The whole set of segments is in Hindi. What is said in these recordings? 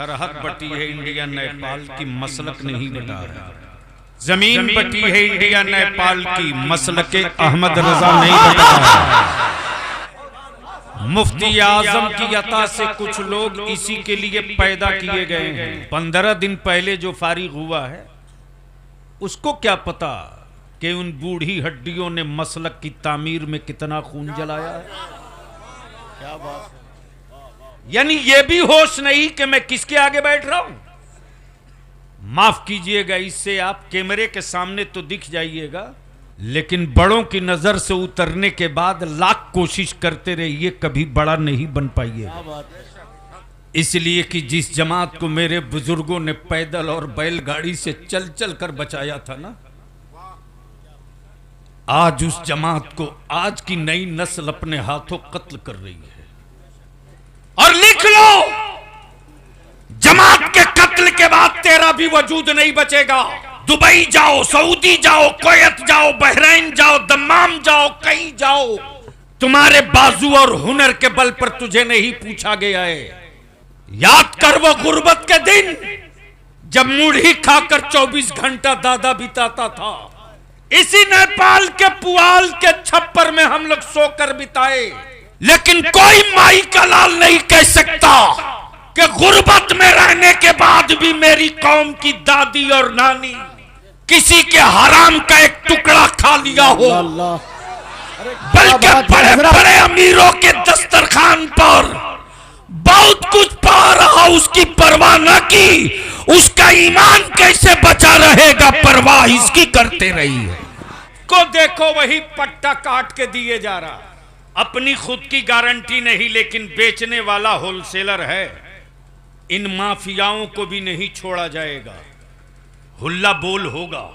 सरहद बटी है इंडिया नेपाल की, मसलक नहीं बटा है। जमीन बटी है इंडिया नेपाल की, मसलक अहमद रजा नहीं बटा है। मुफ्ती आजम की अता से कुछ लोग इसी के लिए पैदा किए गए हैं। 15 दिन पहले जो फारिग हुआ है उसको क्या पता कि उन बूढ़ी हड्डियों ने मसलक की तामीर में कितना खून जलाया है। क्या बात, यानी ये भी होश नहीं कि मैं किसके आगे बैठ रहा हूं। माफ कीजिएगा, इससे आप कैमरे के सामने तो दिख जाइएगा, लेकिन बड़ों की नजर से उतरने के बाद लाख कोशिश करते रहिए, कभी बड़ा नहीं बन पाइएगा। इसलिए कि जिस जमात को मेरे बुजुर्गों ने पैदल और बैलगाड़ी से चल चल कर बचाया था ना, आज उस जमात को आज की नई नस्ल अपने हाथों कत्ल कर रही है। और लिख लो, जमात के कत्ल के बाद तेरा भी वजूद नहीं बचेगा। दुबई जाओ, सऊदी जाओ, कुवैत जाओ, बहरीन जाओ, दम्माम जाओ, कहीं जाओ, तुम्हारे बाजू और हुनर के बल पर तुझे नहीं पूछा गया है। याद कर वो गुर्बत के दिन जब मुढ़ी खाकर 24 घंटा दादा बिताता था। इसी नेपाल के पुआल के छप्पर में हम लोग सोकर बिताए, लेकिन कोई माई का लाल नहीं कह सकता कि गुर्बत में रहने के बाद भी मेरी कौम की दादी और नानी किसी के हराम का एक टुकड़ा खा लिया हो। बल्कि बड़े बड़े अमीरों के दस्तरखान पर बहुत कुछ पा रहा, उसकी परवाह न की। उसका ईमान कैसे बचा रहेगा, परवाह इसकी करते रही है। को देखो, वही पट्टा काट के दिए जा रहा, अपनी खुद की गारंटी नहीं, लेकिन बेचने वाला होलसेलर है। इन माफियाओं को भी नहीं छोड़ा जाएगा, हुल्ला बोल होगा।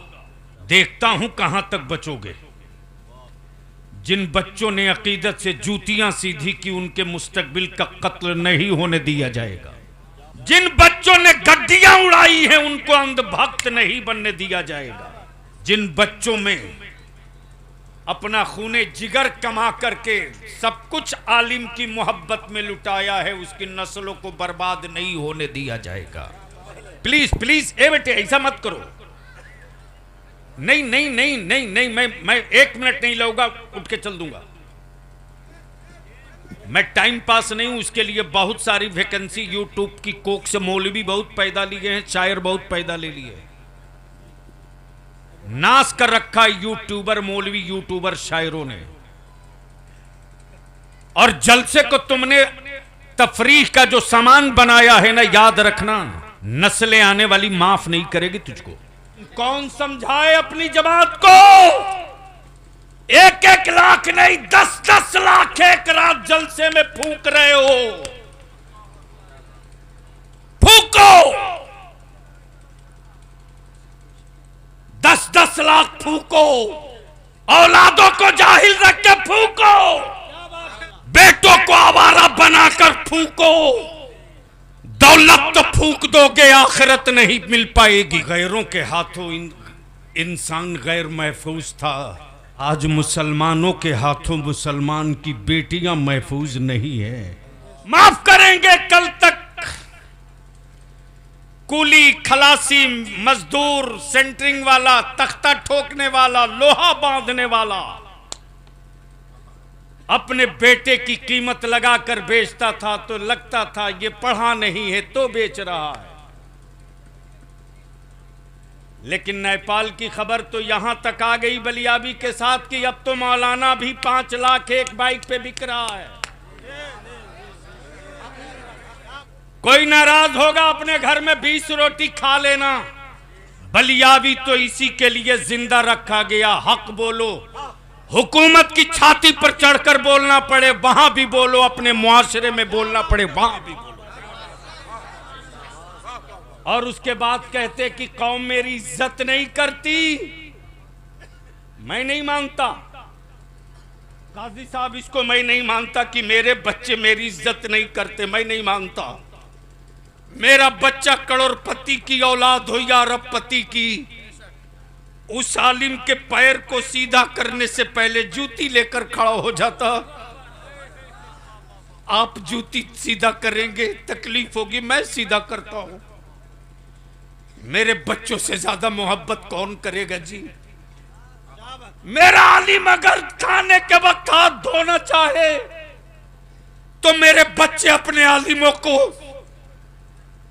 देखता हूं कहां तक बचोगे। जिन बच्चों ने अकीदत से जूतियां सीधी की, उनके मुस्तकबिल का कत्ल नहीं होने दिया जाएगा। जिन बच्चों ने गड्डियां उड़ाई हैं, उनको अंधभक्त नहीं बनने दिया जाएगा। जिन बच्चों में अपना खूने जिगर कमा करके सब कुछ आलिम की मोहब्बत में लुटाया है, उसकी नस्लों को बर्बाद नहीं होने दिया जाएगा। प्लीज प्लीज, ए बेटे ऐसा मत करो। नहीं नहीं नहीं नहीं नहीं, मैं 1 मिनट नहीं लूंगा, उठ के चल दूंगा। मैं टाइम पास नहीं हूं, उसके लिए बहुत सारी वैकेंसी यूट्यूब की कोक से मौलवी बहुत पैदा लिए हैं, शायर बहुत पैदा ले लिए। नाश कर रखा यूट्यूबर मौलवी, यूट्यूबर शायरों ने। और जलसे को तुमने तफरीह का जो सामान बनाया है ना, याद रखना, नस्लें आने वाली माफ नहीं करेगी तुझको। कौन समझाए अपनी जमात को? 1-1 लाख नहीं, 10-10 लाख एक रात जलसे में फूंक रहे हो। फूंको, 10-10 लाख फूंको। औलादों को जाहिल रख के फूंको, बेटों को आवारा बनाकर फूंको। दौलत तो फूंक दोगे, आखिरत नहीं मिल पाएगी। गैरों के हाथों इंसान गैर महफूज था, आज मुसलमानों के हाथों मुसलमान की बेटियां महफूज नहीं है। माफ करेंगे कल तक कूली, खलासी, मजदूर, सेंटरिंग वाला, तख्ता ठोकने वाला, लोहा बांधने वाला अपने बेटे की कीमत लगाकर बेचता था तो लगता था ये पढ़ा नहीं है तो बेच रहा है। लेकिन नेपाल की खबर तो यहां तक आ गई बलियाबी के साथ कि अब तो मौलाना भी 5 लाख एक बाइक पे बिक रहा है। कोई नाराज होगा, अपने घर में 20 रोटी खा लेना। बलियाबी तो इसी के लिए जिंदा रखा गया। हक बोलो, हुकूमत की छाती पर चढ़कर बोलना पड़े वहां भी बोलो, अपने मुआशरे में बोलना पड़े वहां भी बोलो। और उसके बाद कहते कि कौम मेरी इज्जत नहीं करती। मैं नहीं मानता काजी साहब, इसको मैं नहीं मानता कि मेरे बच्चे मेरी इज्जत नहीं करते। मैं नहीं मानता मेरा बच्चा करोड़पति की औलाद हो या अरबपति की, उस आलिम के पैर को सीधा करने से पहले जूती लेकर खड़ा हो जाता। आप जूती सीधा करेंगे तकलीफ होगी, मैं सीधा करता हूं। मेरे बच्चों से ज्यादा मोहब्बत कौन करेगा जी। मेरा आलिम अगर खाने के वक्त हाथ धोना चाहे तो मेरे बच्चे अपने आलिमों को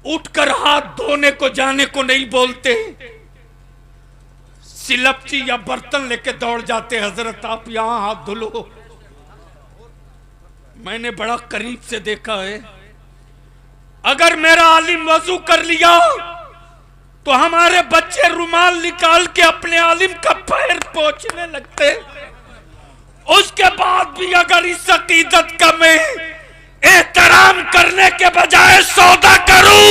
उठकर हाथ धोने को जाने को नहीं बोलते, सिलपची या बर्तन लेके दौड़ जाते, हजरत आप यहां हाथ धुलो। मैंने बड़ा करीब से देखा है, अगर मेरा आलिम वजू कर लिया तो हमारे बच्चे रुमाल निकाल के अपने आलिम का पैर पोंछने लगते। उसके बाद भी अगर इस अकीदत का मैं एहतराम करने के बजाय सौदा करूं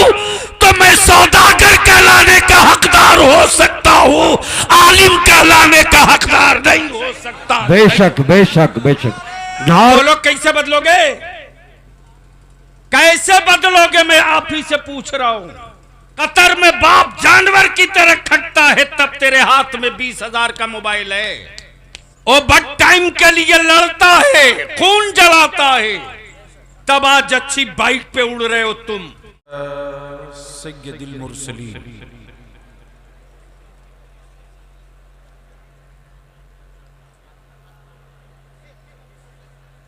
तो मैं सौदागर कहलाने का हकदार हो सकता हूं, आलिम कहलाने का हकदार नहीं हो सकता। बेशक बेशक बेशक। बोलो कैसे बदलोगे, कैसे बदलोगे? मैं आप ही से पूछ रहा हूं। कतर में बाप जानवर की तरह खटता है, तब तेरे हाथ में 20,000 का मोबाइल है। वो बट टाइम के लिए लड़ता है, खून जलाता है, तब आज अच्छी बाइक पे उड़ रहे हो तुम। सैयदुल मुरसलीन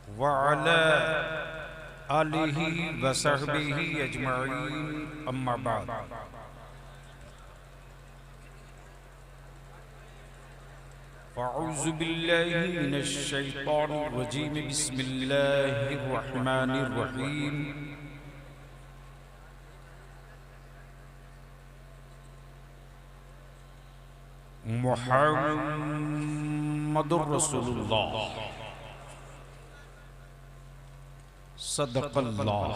व अला आलिही व सहबिही अजमईन, अम्मा बाद। अऊज़ु बिल्लाहि मिनश शैतानिर रजीम, बिस्मिल्लाहिर रहमानिर रहीम। मुहम्मदुर रसूलुल्लाह सदक़ल्लाह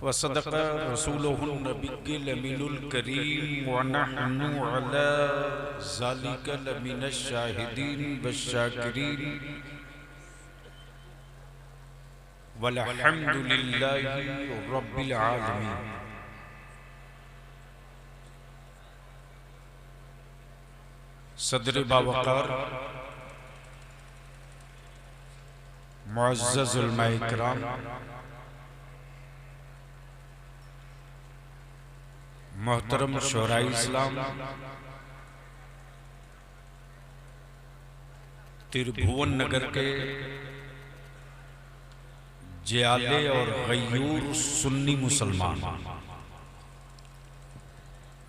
व सदक़ रसूलुहुन नबिय्युल अमीनुल करीम व नहनु अला ज़ालिका लमिनश शाहिदीन वश्शाकिरीन वल्हम्दुलिल्लाहि रब्बिल आलमीन। सदर बावकार मुअज़्ज़ज़ उलमा इकराम, मोहतरम शोराए इस्लाम, त्रिभुवन नगर के जियाले और गयूर सुन्नी मुसलमान,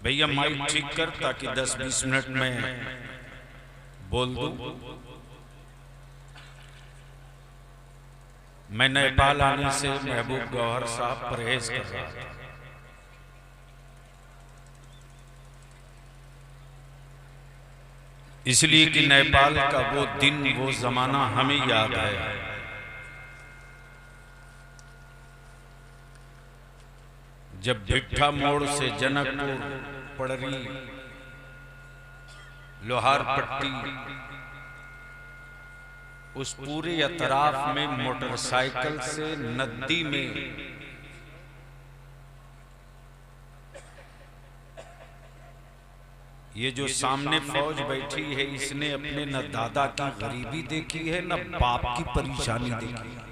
भैया माइक ठीक कर ताकि 10-20 मिनट में बोल दूं। मैं नेपाल आने से महबूब गौहर साहब परहेज कर रहा था, इसलिए कि नेपाल का वो दिन वो जमाना हमें याद है। जब भिट्ठा मोड़ से जनकपुर, पड़री, लोहार पट्टी, उस पूरे अतराफ में मोटरसाइकिल से नदी में ये जो सामने फौज बैठी है, इसने अपने न दादा की गरीबी देखी है न बाप की परेशानी देखी है।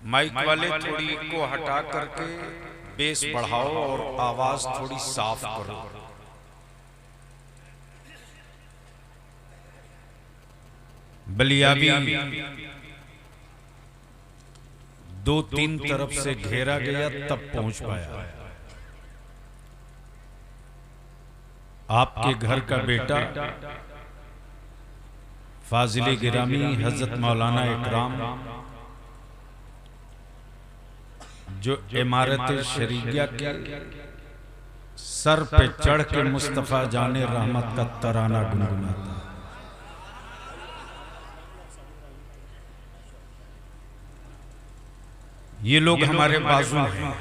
माइक वाले थोड़ी को हटा करके बेस बढ़ाओ और आवाज थोड़ी साफ करो। बलियाबी 2-3 तरफ से घेरा गया तब पहुंच पाया। आपके घर का बेटा फाजिले गिरामी हजरत मौलाना इकराम, जो इमारत शरीया के सर पे चढ़ के मुस्तफा जाने रहमत का तराना गुनगुनाता, ये लोग हमारे बाजू हैं।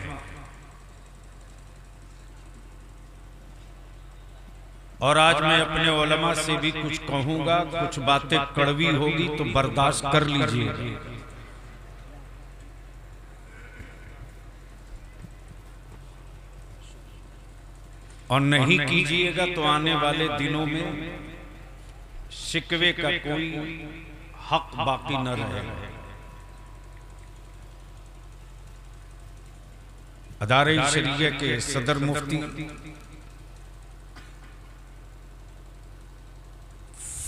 और आज मैं अपने उलमा से भी कुछ कहूंगा, कुछ बातें कड़वी होगी तो बर्दाश्त कर लीजिए। और नहीं कीजिएगा तो आने वाले दिनों में शिकवे का कोई हक बाकी न रहेगा। अदारे शरीयह के सदर मुफ्ती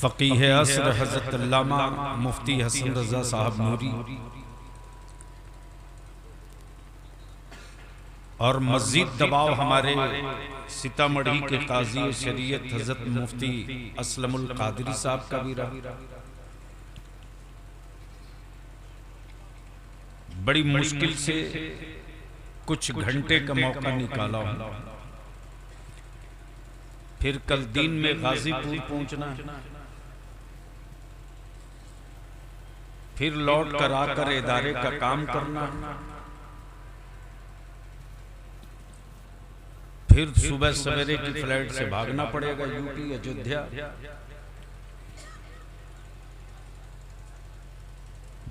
फकीह असर हजरत अल्लामा मुफ्ती हसन रजा साहब नूरी और मजीद दबाव हमारे सीतामढ़ी के काजी शरीयत हजरत मुफ्ती असलमुल कादरी साहब का भी रहा। बड़ी मुश्किल से कुछ घंटे का मौका निकाला हूं। फिर कल दिन में गाजीपुर पहुंचना, फिर लौट कर आकर इदारे का काम करना, फिर सुबह सवेरे की फ्लाइट से भागना पड़ेगा यूपी अयोध्या।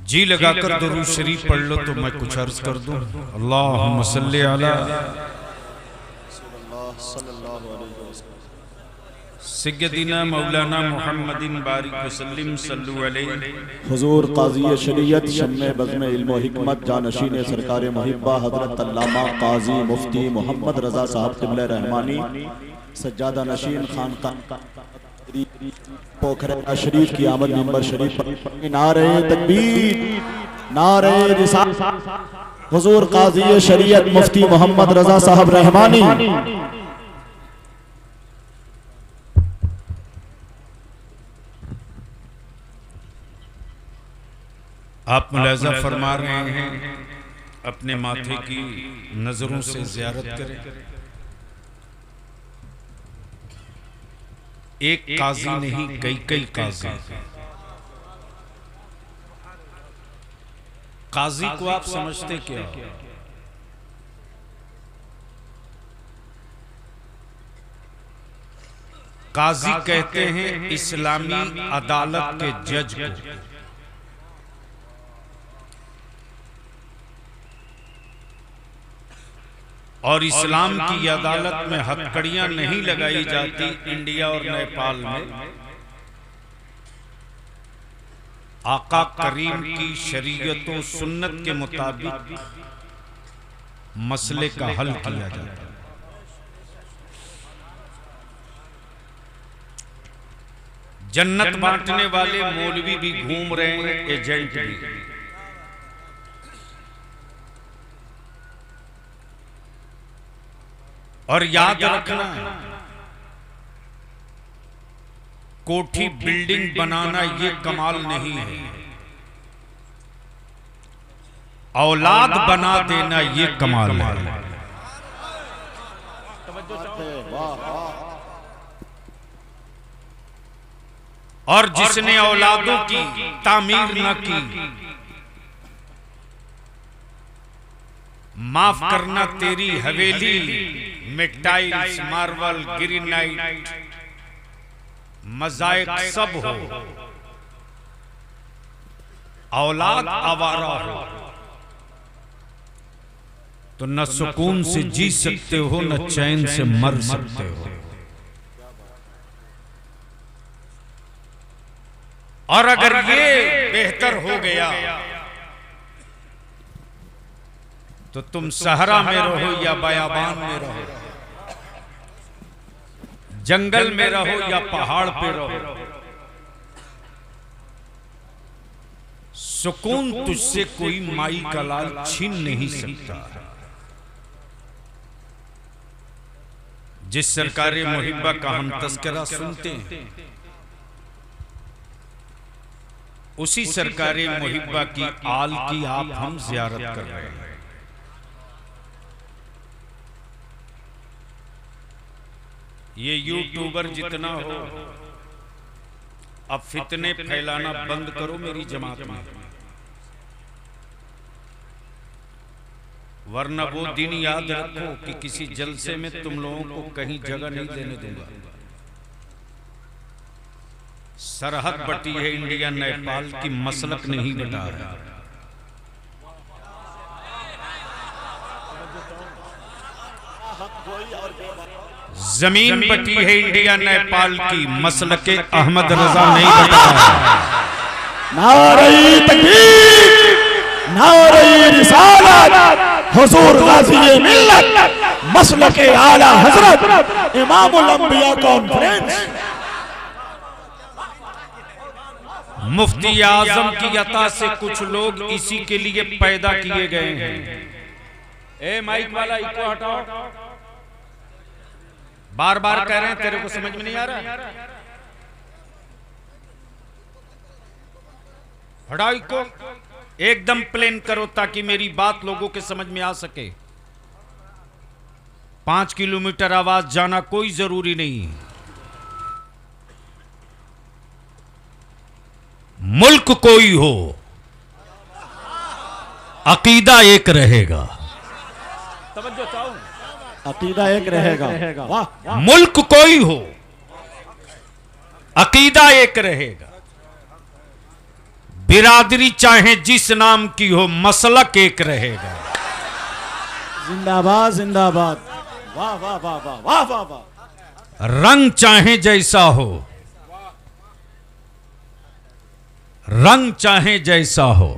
जी लगाकर दुरूद शरीफ पढ़ लो तो मैं कुछ अर्ज कर दूं। अल्लाहुम्मा सल्ली अला सय्यदिना मौलाना मुहम्मदिन बारिक वसल्लम सल्लु अलैहि। हुजूर काजी शरीयत शम्मे बज़्म इल्म व हिकमत जानशीन सरकार मुहिब्बा हजरत अल्लामा काजी मुफ्ती मोहम्मद रजा साहब क़िबला रहमानी सज्जादा नशीन खानका पोखरा शरीफ की आमद मिंबर शरीफ पर नारे तकबीर नारे रिसालत। हुजूर काजी शरीयत मुफ्ती मोहम्मद रजा साहब रहमानी आप मुलाजा फरमा रहे हैं, अपने माथे की नजरों से ज़ियारत करें। एक काजी नहीं कई काजी। काजी को आप समझते क्या हो? काजी कहते हैं इस्लामी अदालत के जज को। और इस्लाम की अदालत में हथकड़ियां नहीं लगाई जाती इंडिया और नेपाल में। आका करीम की शरीयतों सुन्नत के मुताबिक मसले का हल किया जाता है। जन्नत बांटने वाले मौलवी भी घूम रहे हैं, एजेंट भी। और याद रखना, कोठी बिल्डिंग बनाना ये कमाल नहीं है, औलाद बना देना ये कमाल है। और जिसने औलादों की तामीर न की, माफ करना तेरी हवेली में टाइल्स मार्बल ग्रेनाइट मोज़ाइक सब हो, औलाद आवारा हो तो न सुकून से जी सकते हो न चैन से मर सकते हो। और अगर ये बेहतर हो गया तो तुम सहरा में रहो या बयाबान में रहो, जंगल में रहो या पहाड़ पे रहो, सुकून तुझसे कोई माई का लाल छीन नहीं सकता। जिस सरकारे मुहिब्बा का हम तस्करा सुनते हैं, उसी सरकारे मुहिब्बा की आल की आप हम ज़ियारत कर रहे हैं। ये यूट्यूबर जितना हो, अब फितने फैलाना बंद करो मेरी जमात में, वरना वो दिन याद रखो कि किसी जलसे में तुम लोगों को कहीं जगह नहीं देने दूंगा। सरहद बटी है इंडिया नेपाल की, मसलक नहीं बटा है। जमीन बटी है इंडिया नेपाल की, मसलके अहमद रजा नहीं बताया। नारे तकबीर, नारे रिसालत, हुजूर गाज़ी मिल्लत, मसलके आला हजरत इमामुल अंबिया कॉन्फ्रेंस। मुफ्ती आजम की अता से कुछ लोग इसी के लिए पैदा किए गए हैं। ए माइक वाला इको हटाओ, बार बार कह रहे हैं, तेरे को समझ में नहीं आ रहा? हटाओ इको, एकदम प्लेन करो ताकि मेरी बात लोगों के समझ में आ सके। 5 किलोमीटर आवाज जाना कोई जरूरी नहीं। मुल्क कोई हो, अकीदा एक रहेगा। तवज्जो चाहूं, अकीदा एक रहेगा। वाह, मुल्क कोई हो, अकीदा एक रहेगा। बिरादरी चाहे जिस नाम की हो, मसलक एक रहेगा। जिंदाबाद जिंदाबाद, वाह वाह वाह वाह वाह वाह वाह। रंग चाहे जैसा हो, रंग चाहे जैसा हो,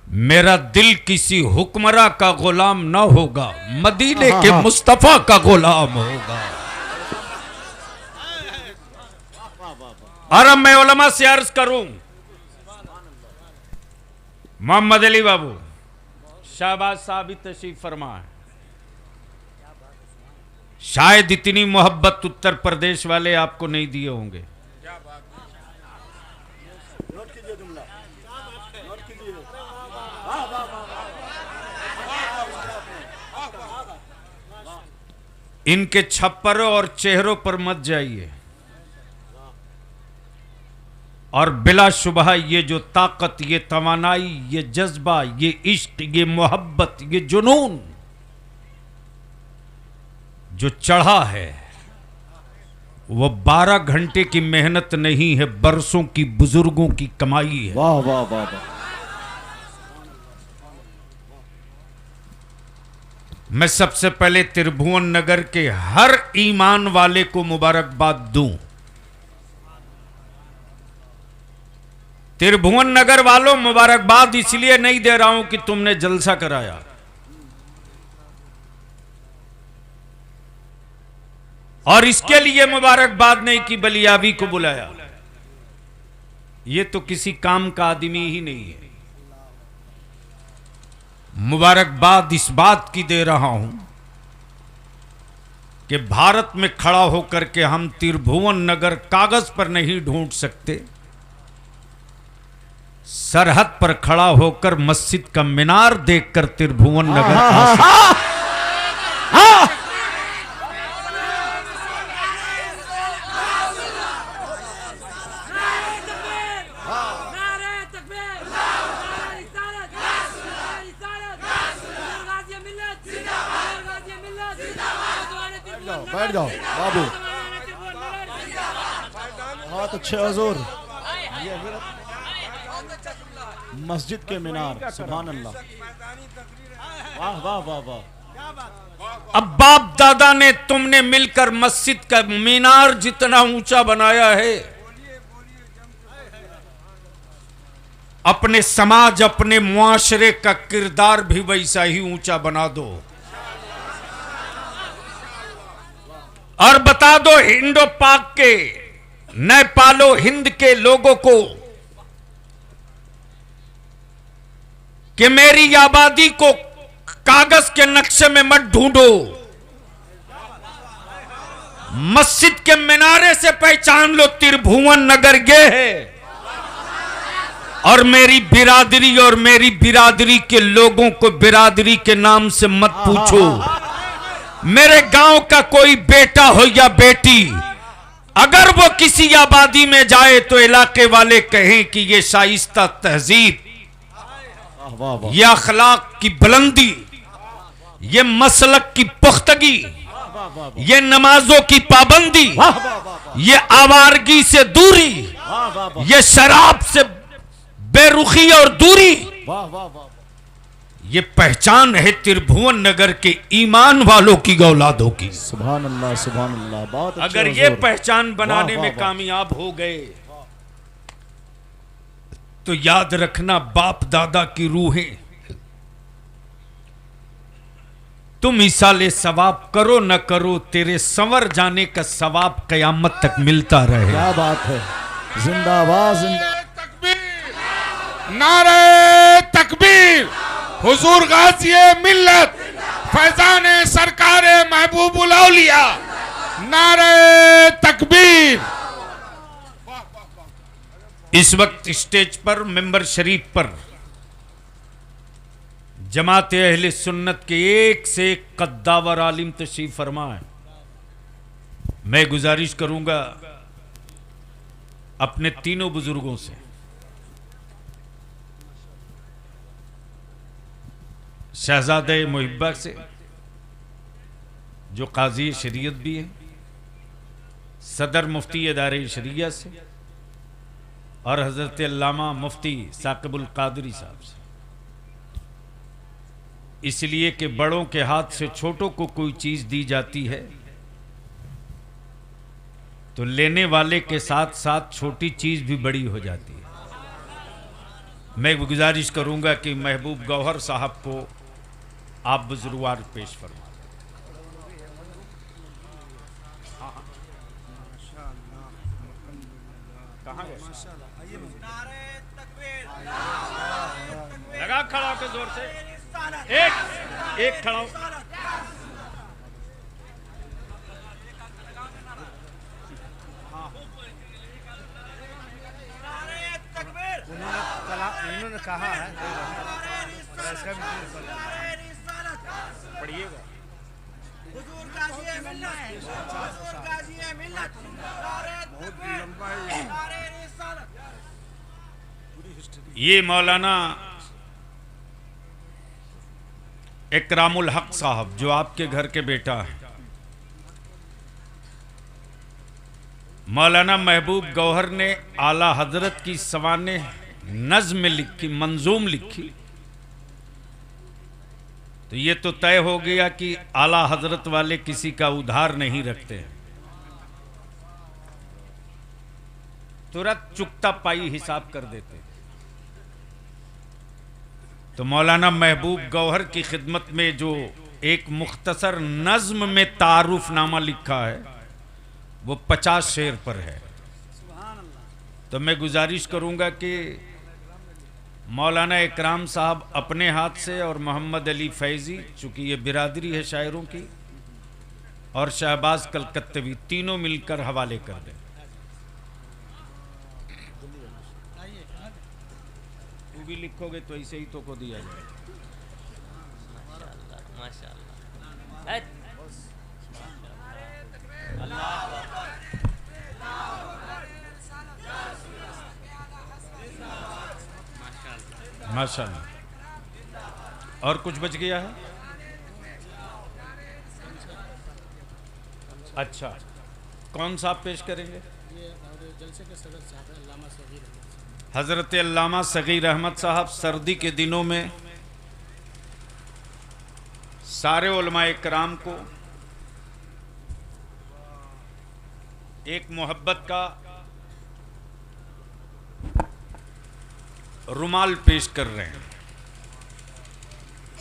मेरा दिल किसी हुक्मरां का गुलाम ना होगा, मदीने के मुस्तफा का गुलाम होगा। और अब मैं उलमा से अर्ज करूं, मोहम्मद अली बाबू शाहबाज साहब तशरीफ फरमा है। शायद इतनी मोहब्बत उत्तर प्रदेश वाले आपको नहीं दिए होंगे। इनके छप्परों और चेहरों पर मत जाइए, और बिलाशुबह ये जो ताकत, ये तवानाई, ये जज्बा, ये इश्क, ये मोहब्बत, ये जुनून जो चढ़ा है, वो 12 घंटे की मेहनत नहीं है, बरसों की बुजुर्गों की कमाई है। वाह वाह वाह वाह। मैं सबसे पहले त्रिभुवन नगर के हर ईमान वाले को मुबारकबाद दूं। त्रिभुवन नगर वालों, मुबारकबाद इसलिए नहीं दे रहा हूं कि तुमने जलसा कराया, और इसके लिए मुबारकबाद नहीं कि बलियावी को बुलाया। यह तो किसी काम का आदमी ही नहीं है। मुबारकबाद इस बात की दे रहा हूं कि भारत में खड़ा होकर के हम त्रिभुवन नगर कागज पर नहीं ढूंढ सकते, सरहद पर खड़ा होकर मस्जिद का मीनार देखकर त्रिभुवन नगर आ सकते। बैठ जाओ बाबू, बहुत अच्छे हुजूर। मस्जिद के मीनार, सुभान अल्लाह, वाह वाह वाह वाह। अब बाप दादा ने तुमने मिलकर मस्जिद का मीनार जितना ऊंचा बनाया है, अपने समाज, अपने मुआशरे का किरदार भी वैसा ही ऊंचा बना दो, और बता दो हिंदो पाक के, नेपालो हिंद के लोगों को कि मेरी आबादी को कागज के नक्शे में मत ढूंढो, मस्जिद के मीनारे से पहचान लो त्रिभुवन नगर ये है। और मेरी बिरादरी और मेरी बिरादरी के लोगों को बिरादरी के नाम से मत पूछो। मेरे गांव का कोई बेटा हो या बेटी, अगर वो किसी आबादी में जाए तो इलाके वाले कहें कि ये शाइस्ता तहजीब, ये अखलाक की बुलंदी, ये मसलक की पुख्तगी, ये नमाजों की पाबंदी, ये आवारगी से दूरी, ये शराब से बेरुखी और दूरी, ये पहचान है त्रिभुवन नगर के ईमान वालों की औलादों की। सुभान अल्लाह, सुभान अल्लाह। बहुत अच्छे अगर ये हुजूर। पहचान बनाने वाह, में वाह, कामयाब हो गए तो याद रखना बाप दादा की रूहें तुम इसाले सवाब करो न करो, तेरे संवर जाने का सवाब कयामत तक मिलता रहे। क्या बात है, जिंदाबाद जिंदाबाद। तकबीर, नारे तकबीर, हुजूर गाज़िए मिल्लत, फैजान सरकार महबूबुल औलिया, नारे तकबीर। इस वक्त स्टेज पर मेंबर शरीफ पर जमात अहले सुन्नत के एक से एक कद्दावर आलिम तशरीफ फरमा है। मैं गुजारिश करूंगा अपने तीनों बुजुर्गों से, शहजादे मुहिब्बा से जो काजी शरीयत भी है, सदर मुफ्ती इदारे शरिया से और हजरत अल्लामा मुफ्ती साकिबुल कादरी साहब से, इसलिए कि बड़ों के हाथ से छोटों को कोई चीज दी जाती है तो लेने वाले के साथ साथ छोटी चीज भी बड़ी हो जाती है। मैं गुजारिश करूंगा कि महबूब गौहर साहब को आप बुजुर्गवार पेश फरमा। लगा खड़ा होकर जोर से, एक खड़ा हो। उन्होंने कहा है पढ़िएगा। ये मौलाना इकरामुल हक साहब जो आपके घर के बेटा है, मौलाना महबूब गौहर ने आला हजरत की सवाने नज्म लिखी, मंजूम लिखी, तो ये तो तय हो गया कि आला हजरत वाले किसी का उधार नहीं रखते हैं, तुरंत चुकता पाई हिसाब कर देते हैं। तो मौलाना महबूब गौहर की खिदमत में जो एक मुख्तसर नज्म में तारुफनामा लिखा है वो 50 शेर पर है। तो मैं गुजारिश करूंगा कि मौलाना इकराम साहब अपने हाथ से और मोहम्मद अली फैजी, चूंकि ये बिरादरी है शायरों की, और शहबाज कलकत्तवी तीनों मिलकर हवाले कर दें। तू भी लिखोगे तो ऐसे ही तो को दिया जाएगा। माशाअल्लाह। और कुछ बच गया है? अच्छा, कौन सा आप पेश करेंगे? हजरत अल्लामा सगीर अहमद साहब सर्दी के दिनों में सारे उलमाए किराम को एक मोहब्बत का रुमाल पेश कर रहे हैं।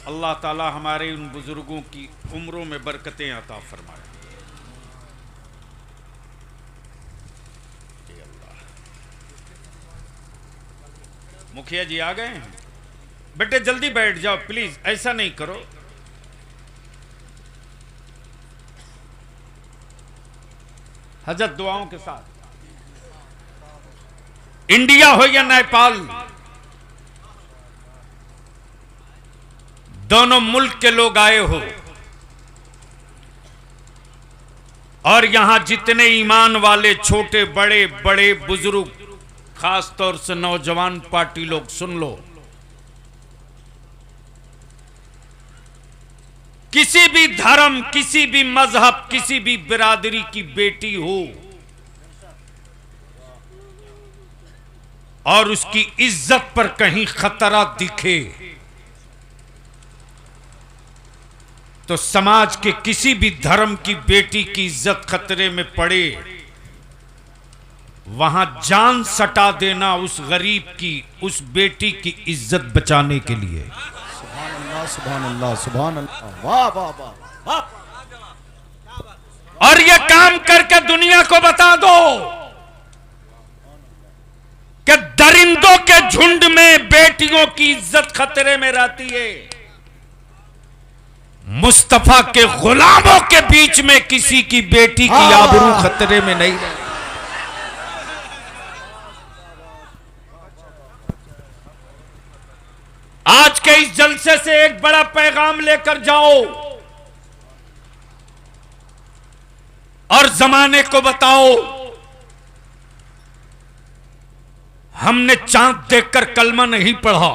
अल्लाह ताला हमारे उन बुजुर्गों की उम्रों में बरकतें अता फरमाए। मुखिया जी आ गए हैं? बेटे जल्दी बैठ जाओ प्लीज, ऐसा नहीं करो। हजरत दुआओं के साथ, इंडिया हो या नेपाल, दोनों मुल्क के लोग आए हो, और यहां जितने ईमान वाले छोटे बड़े बड़े बुजुर्ग, खास तौर से नौजवान पार्टी लोग, सुन लो, किसी भी धर्म, किसी भी मजहब, किसी भी बिरादरी की बेटी हो और उसकी इज्जत पर कहीं खतरा दिखे तो समाज के किसी भी धर्म की बेटी की इज्जत खतरे में पड़े, वहां जान सटा देना उस गरीब की, उस बेटी की इज्जत बचाने के लिए। सुभान अल्लाह, सुभान अल्लाह, सुभान अल्लाह, वाह वाह वाह वाह। और ये काम करके दुनिया को बता दो कि दरिंदों के झुंड में बेटियों की इज्जत खतरे में रहती है, मुस्तफा के गुलामों के बीच में किसी की बेटी की आबरू खतरे में नहीं रहती। आज के इस जलसे से एक बड़ा पैगाम लेकर जाओ और जमाने को बताओ, हमने चांद देखकर कलमा नहीं पढ़ा।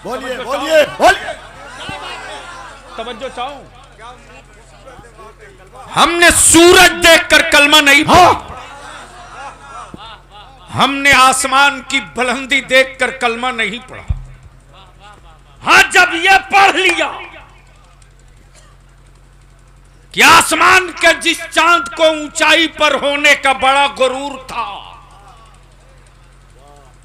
बोलिए बोलिए बोलिए। तवज्जो चाहो, हमने सूरज देखकर कलमा नहीं पढ़ा। हमने आसमान की बुलंदी देखकर कलमा नहीं पढ़ा। हां, जब यह पढ़ लिया कि आसमान के जिस चांद को ऊंचाई पर होने का बड़ा गुरूर था,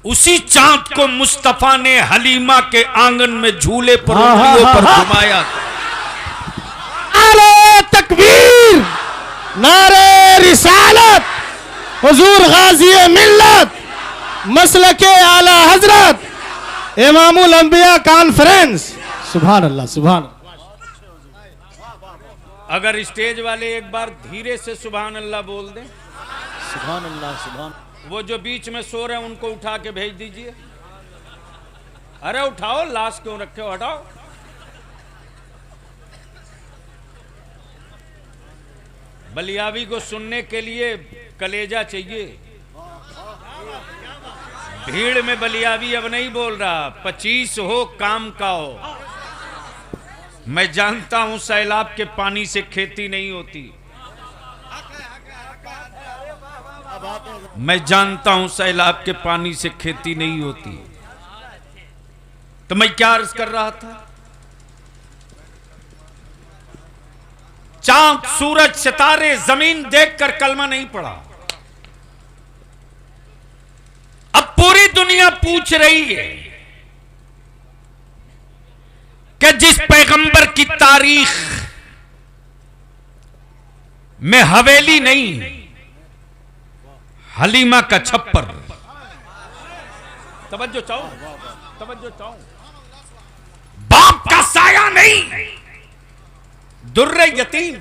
उसी चांद को मुस्तफा ने हलीमा के आंगन में झूले पर उंगलियों पर घुमाया। नारे तकबीर, नारे रिसालत, हुजूर गाजी मिल्लत, मसलके आला हजरत, इमामुल अंबिया कॉन्फ्रेंस। सुभान अल्लाह, सुभान अल्लाह। अगर स्टेज वाले एक बार धीरे से सुभान अल्लाह बोल दें। सुभान अल्लाह, सुभान। वो जो बीच में सो रहे हैं उनको उठा के भेज दीजिए। अरे उठाओ, लाश क्यों रखे हो, हटाओ। बलियावी को सुनने के लिए कलेजा चाहिए। भीड़ में बलियावी अब नहीं बोल रहा, 25 हो काम का हो। मैं जानता हूं सैलाब के पानी से खेती नहीं होती। मैं जानता हूं सैलाब के पानी से खेती नहीं होती। तो मैं क्या अर्ज कर रहा था? चांद, सूरज, सितारे, जमीन देखकर कलमा नहीं पड़ा। अब पूरी दुनिया पूछ रही है कि जिस पैगंबर की तारीख में हवेली नहीं, हलीमा का छप्पर। तवज्जो चाहो, तवज्जो चाहो। बाप का साया नहीं, दुर्रे यतीम।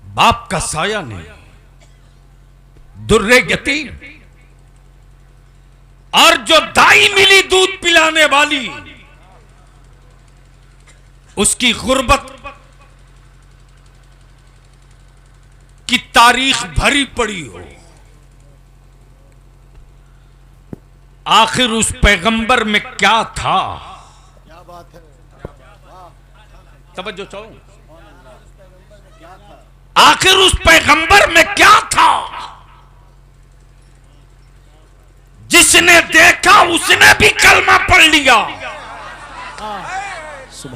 बाप का साया नहीं, दुर्रे यतीम। और जो दाई मिली दूध पिलाने वाली, उसकी गुर्बत की तारीख भरी पड़ी हो। आखिर उस पैगंबर में क्या था? क्या बात है। तवज्जो चाहो। आखिर उस पैगंबर में क्या था? जिसने देखा उसने भी कलमा पढ़ लिया,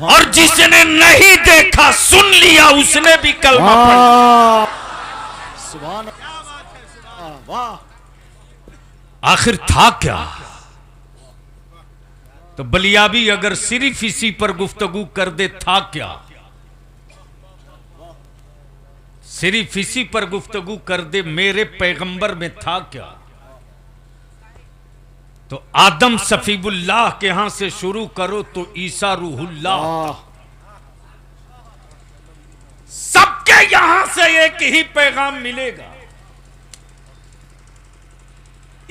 और जिसने नहीं देखा सुन लिया उसने भी कलमा पढ़ लिया। सुभान वाह। आखिर था क्या? तो बलियाबी अगर सिर्फ इसी पर गुफ्तगू कर दे, था क्या? सिर्फ इसी पर गुफ्तगू कर दे, मेरे पैगंबर में था क्या? तो आदम सफीबुल्लाह के यहां से शुरू करो तो ईसा रूहुल्लाह। सबके यहां से एक ही पैगाम मिलेगा,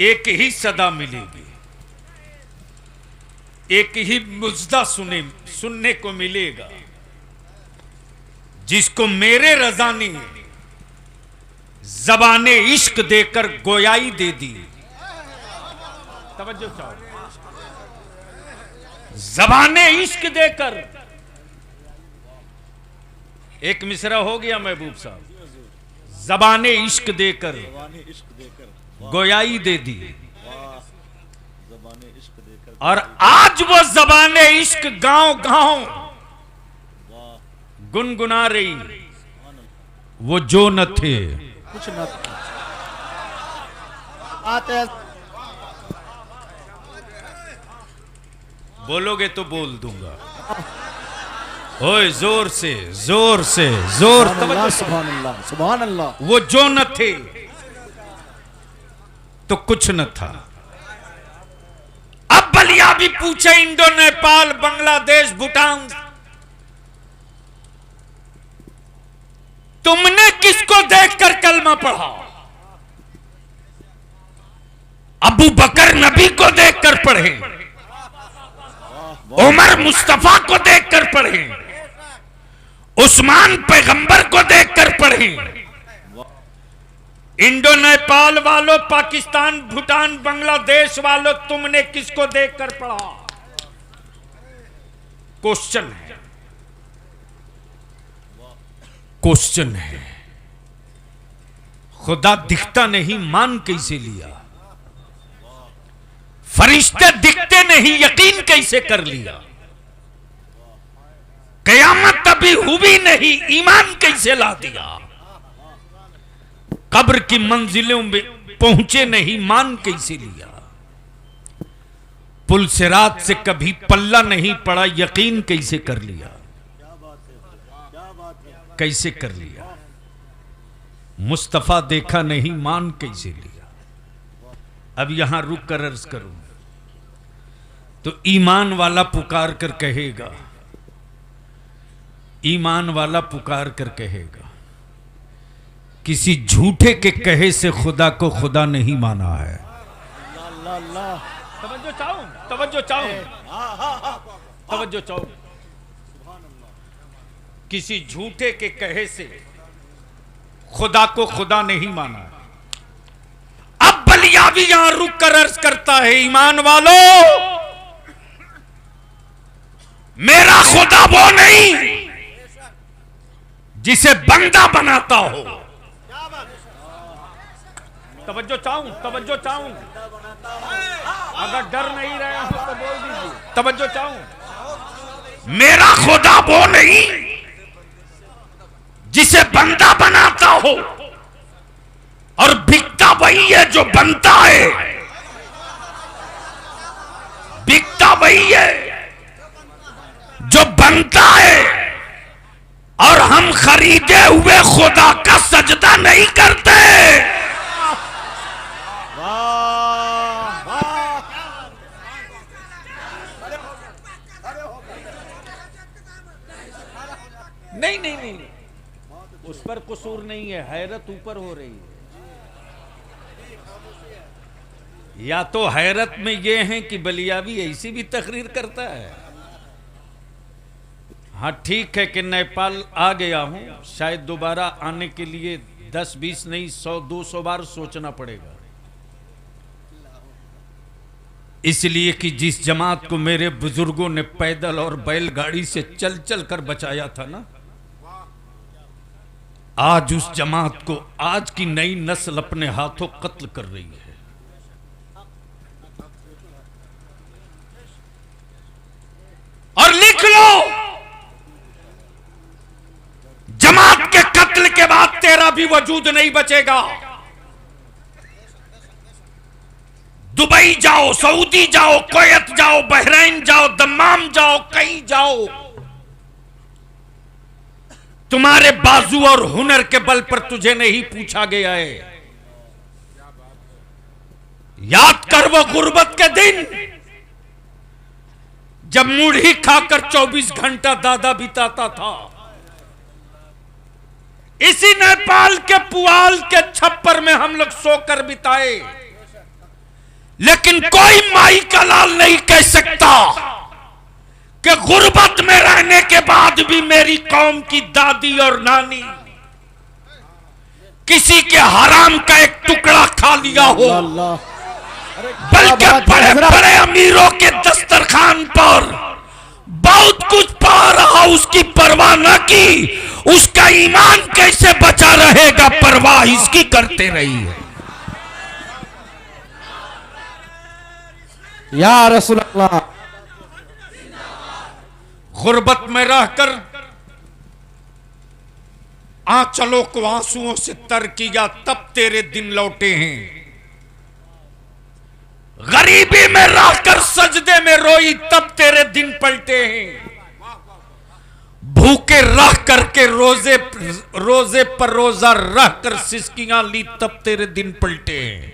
एक ही सदा मिलेगी, एक ही मुजदा सुनने को मिलेगा, जिसको मेरे रज़ा ने ज़बाने इश्क देकर गोयाई दे दी। तवज्जो चाहो। ज़बाने इश्क देकर, एक मिसरा हो गया महबूब साहब, ज़बाने इश्क देकर गोयाई दे दी। ज़बाने इश्क देकर और आज वो ज़बाने इश्क गांव गांव गुनगुना रही, वो जो न थे कुछ न आते। बोलोगे तो बोल दूंगा। ओए जोर से जोर से जोर। सुभान अल्लाह सुभान अल्लाह। वो जो न थे तो कुछ न था। अब बलिया भी पूछे इंडो नेपाल बांग्लादेश भूटान, तुमने किसको देखकर कलमा पढ़ा? अबू बकर नबी को देखकर पढ़े, उमर मुस्तफा को देखकर पढ़े, उस्मान पैगंबर को देखकर पढ़े। इंडो नेपाल वालों, पाकिस्तान भूटान बांग्लादेश वालों, तुमने किसको देखकर पढ़ा? क्वेश्चन है, क्वेश्चन है। खुदा दिखता नहीं, मान कैसे लिया? फरिश्ते दिखते नहीं, यकीन कैसे कर लिया? कयामत अभी हुई नहीं, ईमान कैसे ला दिया? कब्र की मंजिलों में पहुंचे नहीं, मान कैसे लिया? पुल से रात से कभी पल्ला नहीं पड़ा, यकीन कैसे कर लिया? कैसे कर लिया? मुस्तफा देखा नहीं, मान कैसे लिया? अब यहां रुक कर अर्ज करूं तो ईमान वाला पुकार कर कहेगा, ईमान वाला पुकार कर कहेगा, किसी झूठे के कहे से खुदा को खुदा नहीं माना है। तवज्जो चाहूं, तवज्जो चाहूं, तवज्जो चाहूं। किसी झूठे के कहे से खुदा को खुदा नहीं माना है। अब बलिया भी यहां रुक कर अर्ज करता है, ईमान वालों, मेरा खुदा वो नहीं जिसे बंदा बनाता हो। तवज्जो चाहूं, तवज्जो चाहूं। अगर डर नहीं रहे हो तो बोल दीजिए। तवज्जो चाहूं। मेरा खुदा वो नहीं जिसे बंदा बनाता हो, और बिकता वही है जो बनता है। बिकता वही है जो बनता है, और हम खरीदे हुए खुदा का सजदा नहीं करते। नहीं नहीं नहीं, उस पर कसूर नहीं है, हैरत ऊपर हो रही है। या तो हैरत में ये है कि बलियावी ऐसी भी तकरीर करता है। हाँ ठीक है कि नेपाल आ गया हूं, शायद दोबारा आने के लिए 10-20 नहीं 100-200 बार सोचना पड़ेगा। इसलिए कि जिस जमात को मेरे बुजुर्गों ने पैदल और बैलगाड़ी से चल चल कर बचाया था ना, आज उस जमात को आज की नई नस्ल अपने हाथों कत्ल कर रही है। और लिख लो, जमात के कत्ल के बाद तेरा भी वजूद नहीं बचेगा। दुबई जाओ, सऊदी जाओ, कुवैत जाओ, बहरीन जाओ, दम्माम जाओ, कहीं जाओ, तुम्हारे बाजू और हुनर के बल पर तुझे नहीं पूछा गया है। याद कर वो गुर्बत के दिन जब मुढ़ी खाकर 24 घंटा दादा बिताता था। इसी नेपाल के पुआल के छप्पर में हम लोग सोकर बिताए, लेकिन कोई माई का लाल नहीं कह सकता कि गुर्बत में रहने के बाद भी मेरी कौम की दादी और नानी किसी के हराम का एक टुकड़ा खा लिया हो, बल्कि बड़े बड़े अमीरों के दस्तरखान पर बहुत कुछ पा रहा, उसकी परवाह न की। उसका ईमान कैसे बचा रहेगा, परवाह इसकी करते रही है। या रसूल अल्लाह। गुर्बत में रहकर आंचलों को आंसुओं से तर किया तब तेरे दिन लौटे हैं। गरीबी में रहकर सजदे में रोई तब तेरे दिन पलटे हैं। भूखे रह करके रोजे पर रोजा रह कर सिसकियां ली तब तेरे दिन पलटे हैं।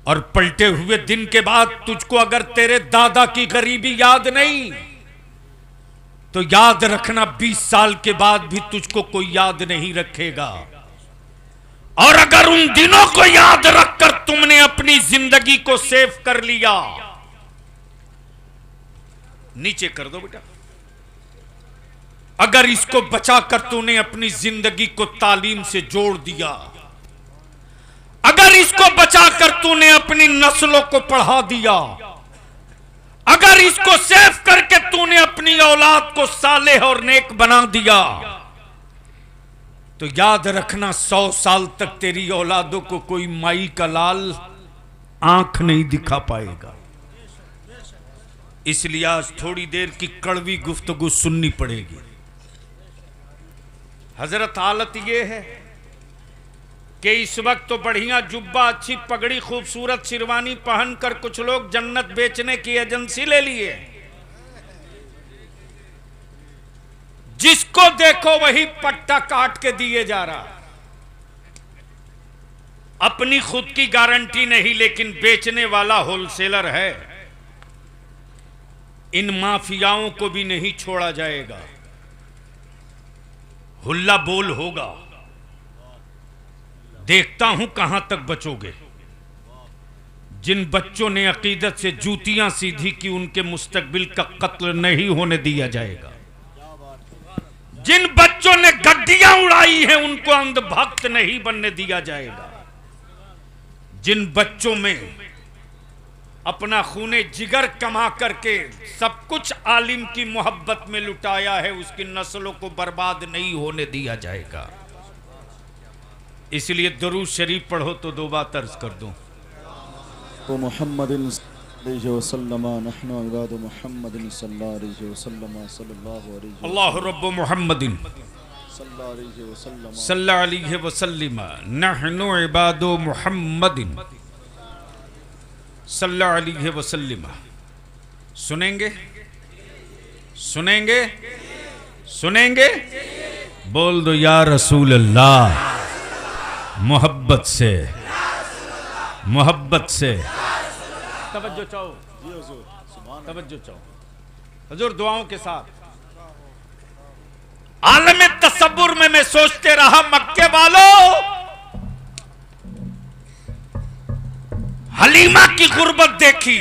और पलटे हुए दिन के बाद तुझको अगर तेरे दादा की गरीबी याद नहीं तो याद रखना 20 साल के बाद भी तुझको कोई याद नहीं रखेगा। और अगर उन दिनों को याद रखकर तुमने अपनी जिंदगी को सेव कर लिया, नीचे कर दो बेटा, अगर इसको बचाकर तूने अपनी जिंदगी को तालीम से जोड़ दिया, अगर इसको बचाकर तूने अपनी नस्लों को पढ़ा दिया, अगर इसको सेव करके तूने अपनी औलाद को सालेह और नेक बना दिया, तो याद रखना 100 साल तक तेरी औलादों को कोई माई का लाल आंख नहीं दिखा पाएगा। इसलिए आज थोड़ी देर की कड़वी गुफ्तगू सुननी पड़ेगी। हजरत हालत यह है कि इस वक्त तो बढ़िया जुब्बा, अच्छी पगड़ी, खूबसूरत शेरवानी पहनकर कुछ लोग जन्नत बेचने की एजेंसी ले लिए। जिसको देखो वही पट्टा काट के दिए जा रहा। अपनी खुद की गारंटी नहीं, लेकिन बेचने वाला होलसेलर है। इन माफियाओं को भी नहीं छोड़ा जाएगा। हुल्ला बोल होगा। देखता हूं कहां तक बचोगे। जिन बच्चों ने अकीदत से जूतियां सीधी की, उनके मुस्तकबिल का कत्ल नहीं होने दिया जाएगा। जिन बच्चों ने गड्डियां उड़ाई हैं, उनको अंधभक्त नहीं बनने दिया जाएगा। जिन बच्चों में अपना खूने जिगर कमा करके सब कुछ आलिम की मोहब्बत में लुटाया है, उसकी नस्लों को बर्बाद नहीं होने दिया जाएगा। इसलिए दरूद शरीफ पढ़ो तो 2 बात अर्ज कर दूं। तो मुहम्मदिन सल्लल्लाहु अलैहि वसल्लम नहनु इबाद मुहम्मदिन सल्लल्लाहु अलैहि वसल्लम सल्लल्लाहु अलैहि वसल्लम अल्लाह रब्बु मुहम्मदिन सल्लल्लाहु अलैहि वसल्लम सल्लल्लाहु अलैहि वसल्लम नहनु इबादु मुहम्मदिन सल्लल्लाहु अलैहि वसल्लम। सुनेंगे सुनेंगे सुनेंगे? बोल दो या रसूल अल्लाह। मोहब्बत से, मोहब्बत से। तवज्जो चाहो, तवज्जो चाहो हुजूर, दुआओं के साथ। आलम तसव्वुर में मैं सोचते रहा, मक्के वालों, हलीमा की गुर्बत देखी,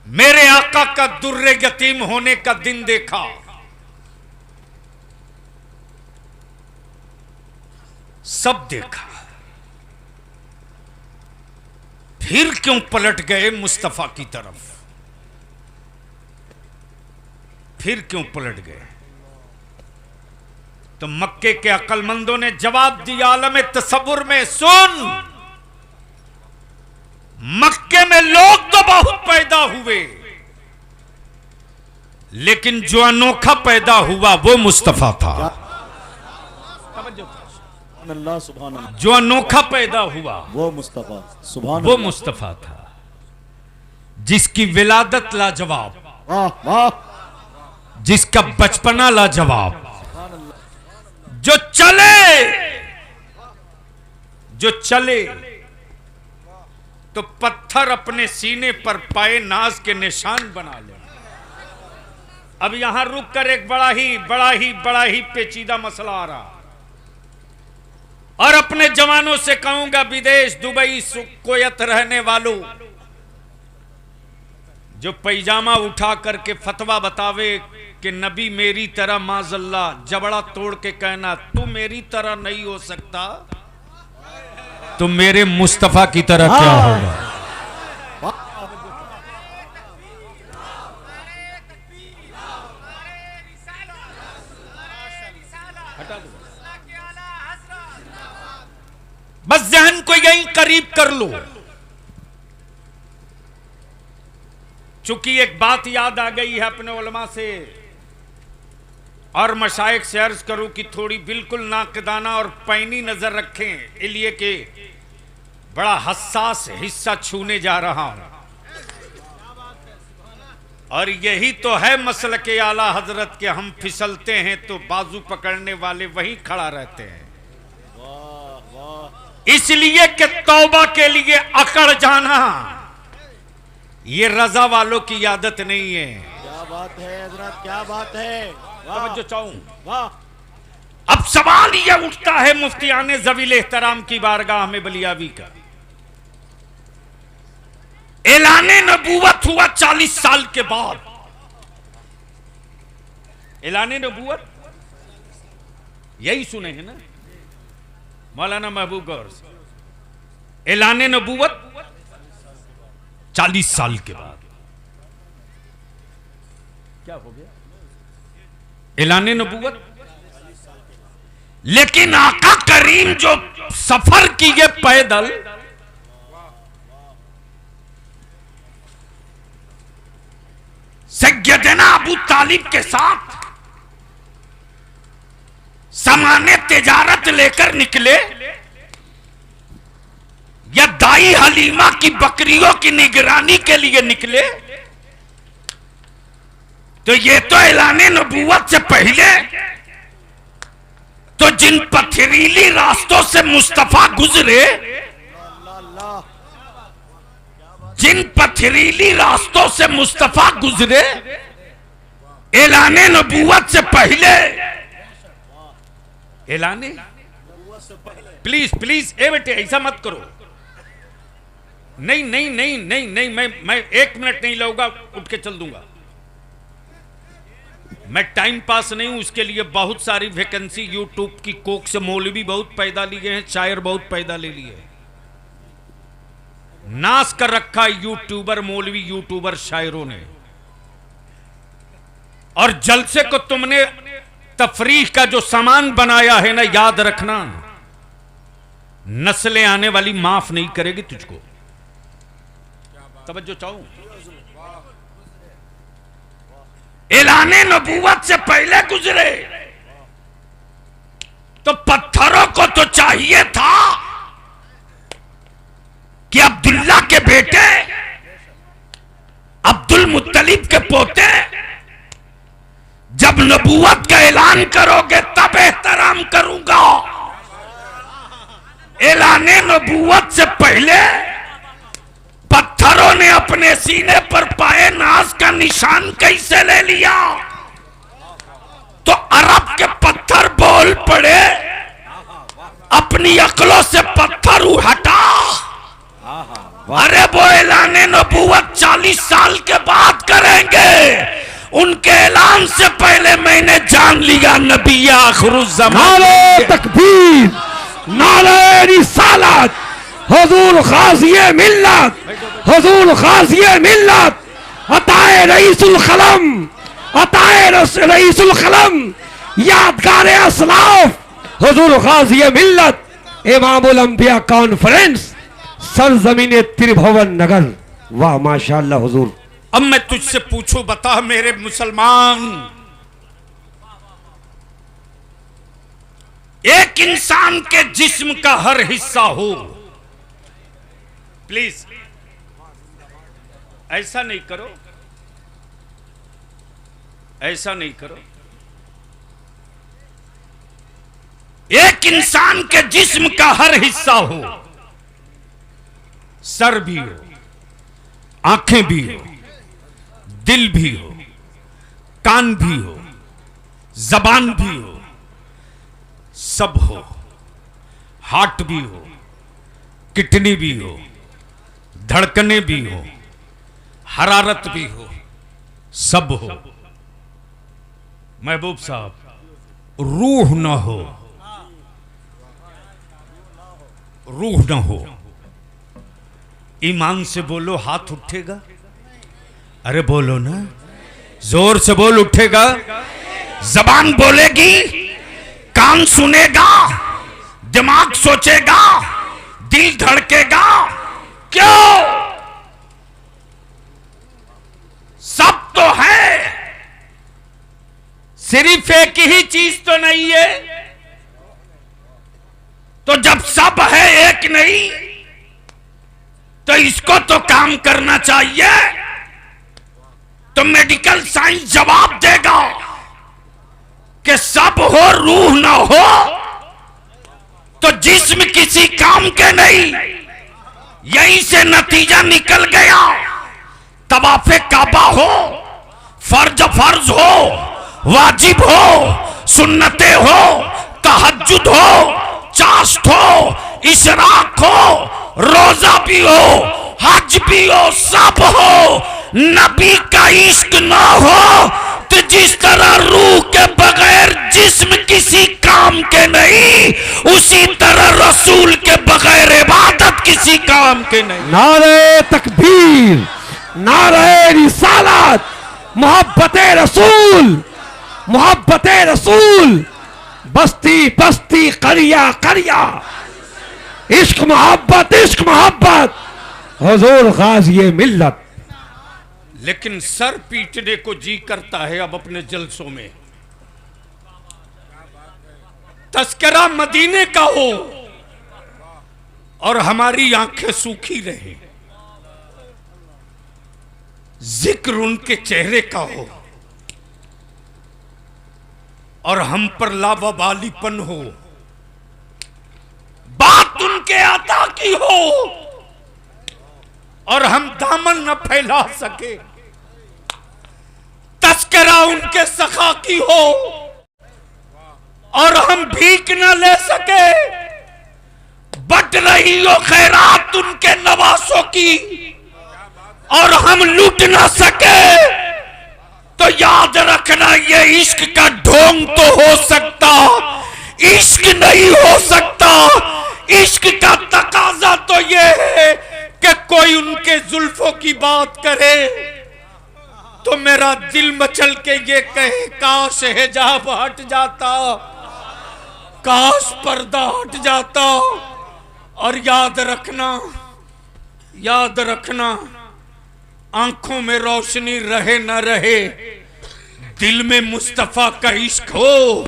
मेरे आका का दुर्रे यतीम होने का दिन देखा। सब देखा, फिर क्यों पलट गए मुस्तफा की तरफ? फिर क्यों पलट गए? तो मक्के के अक्लमंदों ने जवाब दिया आलम तसव्वुर में, सुन, मक्के में लोग तो बहुत पैदा हुए, लेकिन जो अनोखा पैदा हुआ वो मुस्तफा था। अल्लाह सुभान अल्लाह। जो अनोखा पैदा हुआ वो मुस्तफा, सुभान वो अल्लाह। मुस्तफा था, जिसकी विलादत लाजवाब, वाह वाह, जिसका बचपना लाजवाब, जो चले तो पत्थर अपने सीने पर पाए नाज के निशान बना ले। अब यहां रुक कर एक बड़ा ही पेचीदा मसला आ रहा, और अपने जवानों से कहूंगा, विदेश, दुबई, कुवैत रहने वालों, जो पैजामा उठा करके फतवा बतावे कि नबी मेरी तरह, माजल्ला, जबड़ा तोड़ के कहना तू मेरी तरह नहीं हो सकता, तो मेरे मुस्तफा की तरह क्या होगा? बस जहन को यहीं करीब कर लो। चूंकि एक बात याद आ गई है अपने उलमा से और मशाइख से अर्ज करूं कि थोड़ी बिल्कुल नाकदाना और पैनी नजर रखें, इसलिए कि बड़ा हसास हिस्सा छूने जा रहा हूं। और यही तो है मसल के आला हजरत के, हम फिसलते हैं तो बाजू पकड़ने वाले वहीं खड़ा रहते हैं। इसलिए कि तौबा के लिए अकड़ जाना ये रजा वालों की आदत नहीं है। क्या बात है हजरत, क्या बात है। वाह जो चाहूं वाह। अब सवाल यह उठता है मुफ्तियाने ज़वील एहतराम की बारगाह में बलियावी का, ऐलाने नबूवत हुआ 40 साल के बाद। ऐलाने नबूवत यही सुने हैं ना मौलाना महबूब गौर से, ऐलाने नबूवत 40 साल के बाद। क्या हो गया? ऐलाने नबूवत। लेकिन आका करीम जो सफर किए पैदल, सैयदना अबू तालिब के साथ सामान्य तिजारत लेकर निकले या दाई हलीमा की बकरियों की निगरानी के लिए निकले, तो ये तो ऐलाने नबूवत से पहले तो जिन पथरीली रास्तों से मुस्तफा गुजरे, जिन पथरीली रास्तों से मुस्तफा गुजरे, ऐलाने नबूवत से पहले, ऐलाने प्लीज प्लीज ए बेटे ऐसा मत करो। नहीं नहीं नहीं नहीं नहीं, मैं 1 मिनट नहीं लूंगा, उठ के चल दूंगा। मैं टाइम पास नहीं हूं, उसके लिए बहुत सारी वैकेंसी यूट्यूब की कोक से मौलवी बहुत पैदा लिए हैं, शायर बहुत पैदा ले लिए हैं। नाश कर रखा यूट्यूबर मौलवी यूट्यूबर शायरों ने। और जलसे को तुमने तफरीह का जो सामान बनाया है ना, याद रखना नस्लें आने वाली माफ नहीं करेगी तुझको। तवज्जो चाहूं, ऐलाने नबूवत से पहले गुजरे तो पत्थरों को तो चाहिए था कि अब्दुल्ला के बेटे अब्दुल मुत्तलिब के पोते जब नबूवत का ऐलान करोगे तब एहतराम करूंगा। ऐलाने नबूवत से पहले पत्थरों ने अपने सीने पर पाए नाज का निशान कैसे ले लिया? तो अरब के पत्थर बोल पड़े, अपनी अक्लों से पत्थर हटा। अरे वो ऐलाने नबूवत 40 साल के बाद करेंगे, उनके ऐलान से पहले मैंने जान लिया नबी आखिरुज़्ज़मान। नारे तकबीर, नारे रिसालत, हुजूर गाज़िए मिल्लत, हुजूर गाज़िए मिल्लत, अताए रईसुल कलम, अताए रईसुल कलम, यादगार असलाफ, हुजूर गाज़िए मिल्लत, इमामुल अंबिया कॉन्फ्रेंस, सरजमीन त्रिभुवन नगर। वाह माशाअल्लाह हुजूर। अब मैं तुझसे पूछूं, बता मेरे मुसलमान, एक इंसान के जिस्म का हर हिस्सा हो, प्लीज ऐसा नहीं करो, ऐसा नहीं करो। एक इंसान के जिस्म का हर हिस्सा हो, सर भी हो, आंखें भी हो, दिल भी हो, कान भी हो, जबान भी हो, सब हो, हार्ट भी हो, किडनी भी हो, धड़कने भी हो, हरारत भी हो, सब हो। महबूब साहब, रूह ना हो, रूह ना हो। ईमान से बोलो, हाथ उठेगा? अरे बोलो ना, जोर से बोल, उठेगा? जबान बोलेगी, कान सुनेगा, दिमाग सोचेगा, दिल धड़केगा। क्यों? तो है, सिर्फ एक ही चीज तो नहीं है। तो जब सब है एक नहीं, तो इसको तो काम करना चाहिए। तो मेडिकल साइंस जवाब देगा कि सब हो रूह ना हो तो जिस्म किसी काम के नहीं। यहीं से नतीजा निकल गया। तवाफे काबा हो, फर्ज हो, वाजिब हो, सुन्नते हो, तहज्जुद हो, चाश्त हो, इशराक हो, रोजा भी हो, हज भी हो, सब हो। नबी का इश्क ना हो तो जिस तरह रूह के बगैर जिस्म किसी काम के नहीं, उसी तरह रसूल के बगैर इबादत किसी काम के नहीं। नारे तकबीर, नारे रिसालत, मोहब्बते रसूल, मोहब्बते रसूल, बस्ती बस्ती करिया करिया, इश्क मोहब्बत, हुजूर गाज़िए मिल्लत। लेकिन सर पीटने को जी करता है अब अपने जलसों में। तस्करा मदीने का हो और हमारी आंखें सूखी रहे, जिक्र उनके चेहरे का हो और हम पर लावाबालीपन हो, बात उनके अता की हो और हम दामन न फैला सके। तस्करा उनके सखा की हो और हम भीख न ले सके। बट रही हो खैरात उनके नवासों की और हम लूट न सके। तो याद रखना ये इश्क का ढोंग तो हो सकता, इश्क नहीं हो सकता। इश्क का तकाजा तो ये है कि कोई उनके जुल्फों की बात करे तो मेरा दिल मचल के ये कहे काश हिजाब हट जाता, काश पर्दा हट जाता। और याद रखना आंखों में रोशनी रहे न रहे, दिल में मुस्तफा का इश्क हो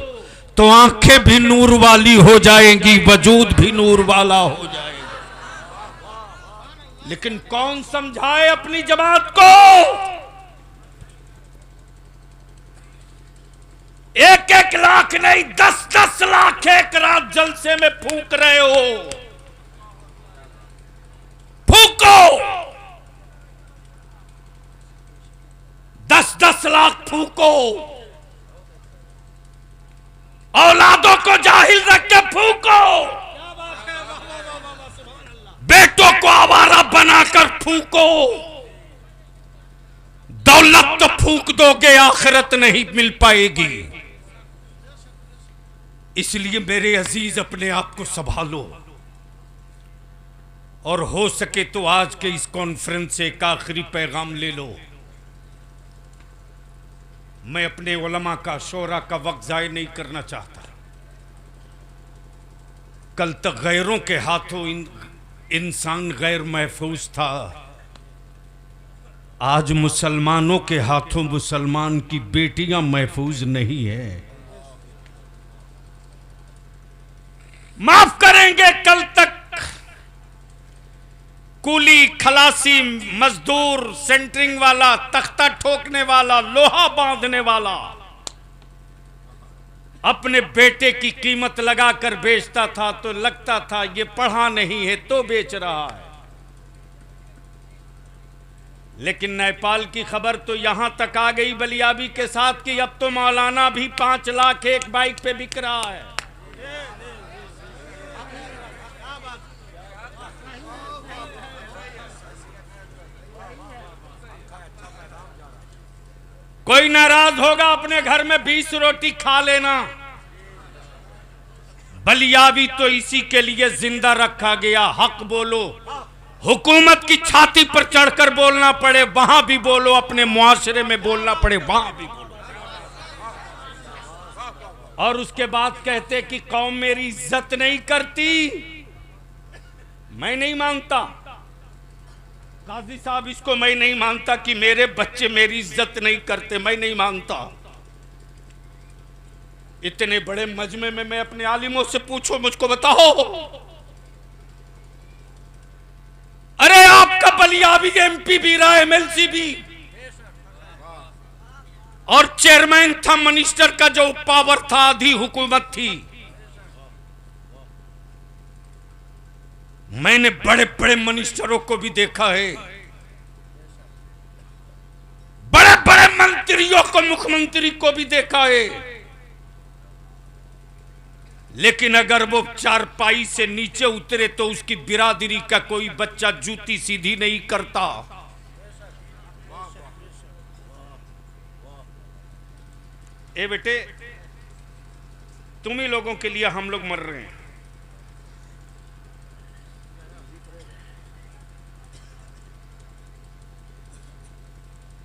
तो आंखें भी नूर वाली हो जाएंगी, वजूद भी नूर वाला हो जाएगा। लेकिन कौन समझाए अपनी जमात को? 1-1 लाख नहीं 10-10 लाख एक रात जलसे में फूंक रहे हो। फूको 10-10 लाख फूको। औलादों को जाहिल रख के फूको, बेटों को आवारा बनाकर फूको। दौलत तो फूक दोगे, आखिरत नहीं मिल पाएगी। इसलिए मेरे अजीज अपने आप को संभालो और हो सके तो आज के इस कॉन्फ्रेंस से एक आखिरी पैगाम ले लो। मैं अपने उलमा का, शोरा का वक्त जाय नहीं करना चाहता। कल तक गैरों के हाथों इंसान गैर महफूज था, आज मुसलमानों के हाथों मुसलमान की बेटियां महफूज नहीं है। माफ करेंगे कल तक कूली, खलासी, मजदूर, सेंटरिंग वाला, तख्ता ठोकने वाला, लोहा बांधने वाला अपने बेटे की कीमत लगाकर बेचता था तो लगता था ये पढ़ा नहीं है तो बेच रहा है। लेकिन नेपाल की खबर तो यहां तक आ गई बलियाबी के साथ कि अब तो मौलाना भी 5 लाख एक बाइक पे बिक रहा है। कोई नाराज होगा अपने घर में 20 रोटी खा लेना। बलियाबी तो इसी के लिए जिंदा रखा गया। हक बोलो, हुकूमत की छाती पर चढ़कर बोलना पड़े वहां भी बोलो, अपने मुआशरे में बोलना पड़े वहां भी बोलो। और उसके बाद कहते कि कौम मेरी इज्जत नहीं करती। मैं नहीं मानता। गाजी साहब, इसको मैं नहीं मानता कि मेरे बच्चे मेरी इज्जत नहीं करते, मैं नहीं मानता। इतने बड़े मजमे में मैं अपने आलिमों से पूछो, मुझको बताओ। अरे आपका बलिया भी एमपी भी रहा, एमएलसी भी, और चेयरमैन था मिनिस्टर का, जो पावर था, आधी हुकूमत थी। मैंने बड़े बड़े मिनिस्टरों को भी देखा है, बड़े बड़े मंत्रियों को, मुख्यमंत्री को भी देखा है, लेकिन अगर वो चारपाई से नीचे उतरे तो उसकी बिरादरी का कोई बच्चा जूती सीधी नहीं करता। ए बेटे, तुम ही लोगों के लिए हम लोग मर रहे हैं।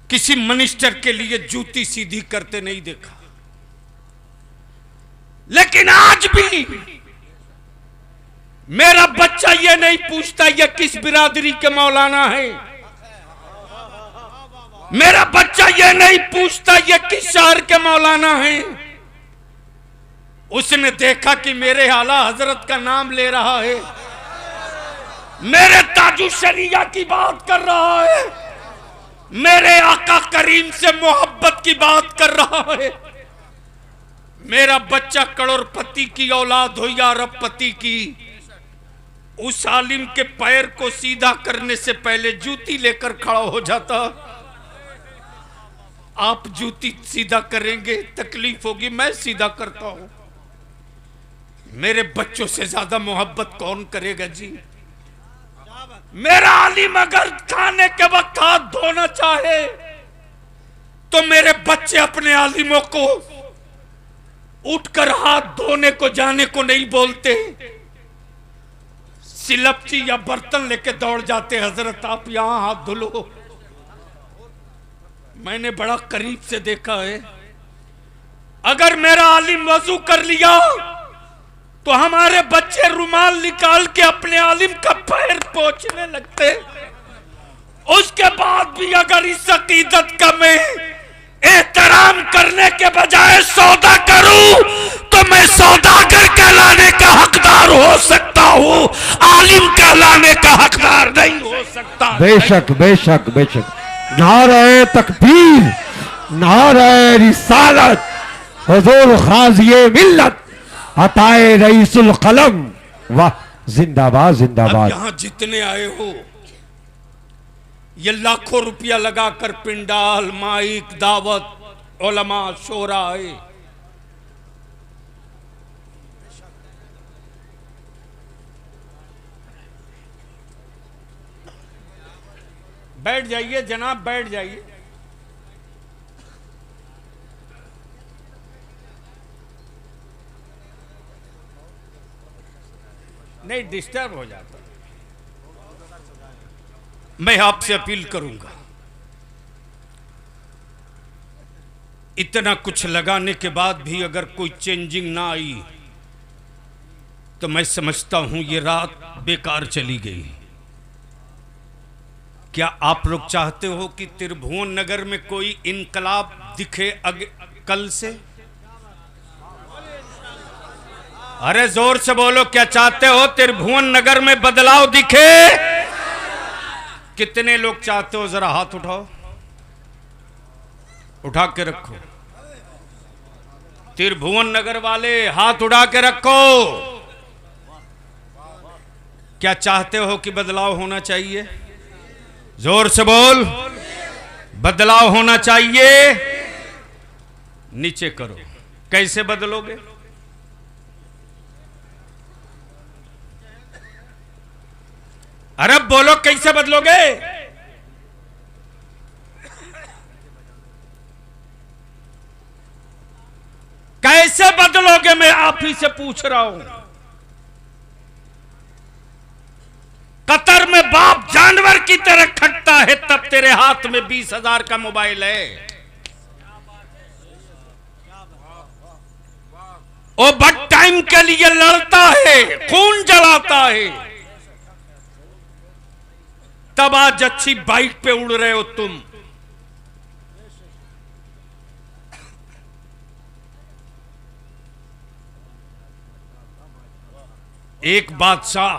किसी मिनिस्टर के लिए जूती सीधी करते नहीं देखा। लेकिन आज भी मेरा बच्चा ये नहीं पूछता ये किस बिरादरी के मौलाना है। मेरा बच्चा ये नहीं पूछता ये किस शहर के मौलाना है। उसने देखा कि मेरे आला हजरत का नाम ले रहा है, मेरे ताजु शरिया की बात कर रहा है, मेरे आका करीम से मोहब्बत की बात कर रहा है। मेरा बच्चा करोड़पति की औलाद हो या अरबपति की, उस आलिम के पैर को सीधा करने से पहले जूती लेकर खड़ा हो जाता। आप जूती सीधा करेंगे, तकलीफ होगी, मैं सीधा करता हूं। मेरे बच्चों से ज्यादा मोहब्बत कौन करेगा जी। मेरा आलिम अगर खाने के वक्त हाथ धोना चाहे तो मेरे बच्चे अपने आलिमों को उठकर हाथ धोने को जाने को नहीं बोलते, सिलपची या बर्तन लेके दौड़ जाते, हजरत आप यहां हाथ धुलो। मैंने बड़ा करीब से देखा है। अगर मेरा आलिम वजू कर लिया तो हमारे बच्चे रुमाल निकाल के अपने आलिम का पैर पोंछने लगते। उसके बाद भी अगर इस अकीदत का मैं एहतराम करने के बजाय सौदा करूं तो मैं सौदागर कहलाने का हकदार हो सकता हूं, आलिम कहलाने का हकदार नहीं हो सकता। बेशक बेशक बेशक। नारे तकबीर, नारे रिसालत, हुजूर खाज़िए मिल्लत, अताए रईसुल कलम, वाह जिंदाबाद जिंदाबाद। यहां जितने आए हो, ये लाखों रुपया लगाकर पिंडाल, माइक, दावत, उलमा, शोरा आए। बैठ जाइए जनाब, बैठ जाइए। नहीं डिस्टर्ब हो जाता। मैं आपसे अपील करूंगा, इतना कुछ लगाने के बाद भी अगर कोई चेंजिंग ना आई तो मैं समझता हूं ये रात बेकार चली गई। क्या आप लोग चाहते हो कि त्रिभुवन नगर में कोई इनकलाब दिखे कल से? अरे जोर से बोलो, क्या चाहते हो त्रिभुवन नगर में बदलाव दिखे? कितने लोग चाहते हो? जरा हाथ उठाओ, उठा के रखो। त्रिभुवन नगर वाले हाथ उठा के रखो। क्या चाहते हो कि बदलाव होना चाहिए? जोर से बोल, बदलाव होना चाहिए। नीचे करो। कैसे बदलोगे? अरे बोलो, कैसे बदलोगे? कैसे बदलोगे? मैं आप ही से पूछ रहा हूं। कतर में बाप जानवर की तरह खटता है, तब तेरे हाथ में 20,000 का मोबाइल है। वो बट टाइम के लिए लड़ता है, खून जलाता है। तब आज अच्छी बाइक पे उड़ रहे हो तुम। एक बादशाह,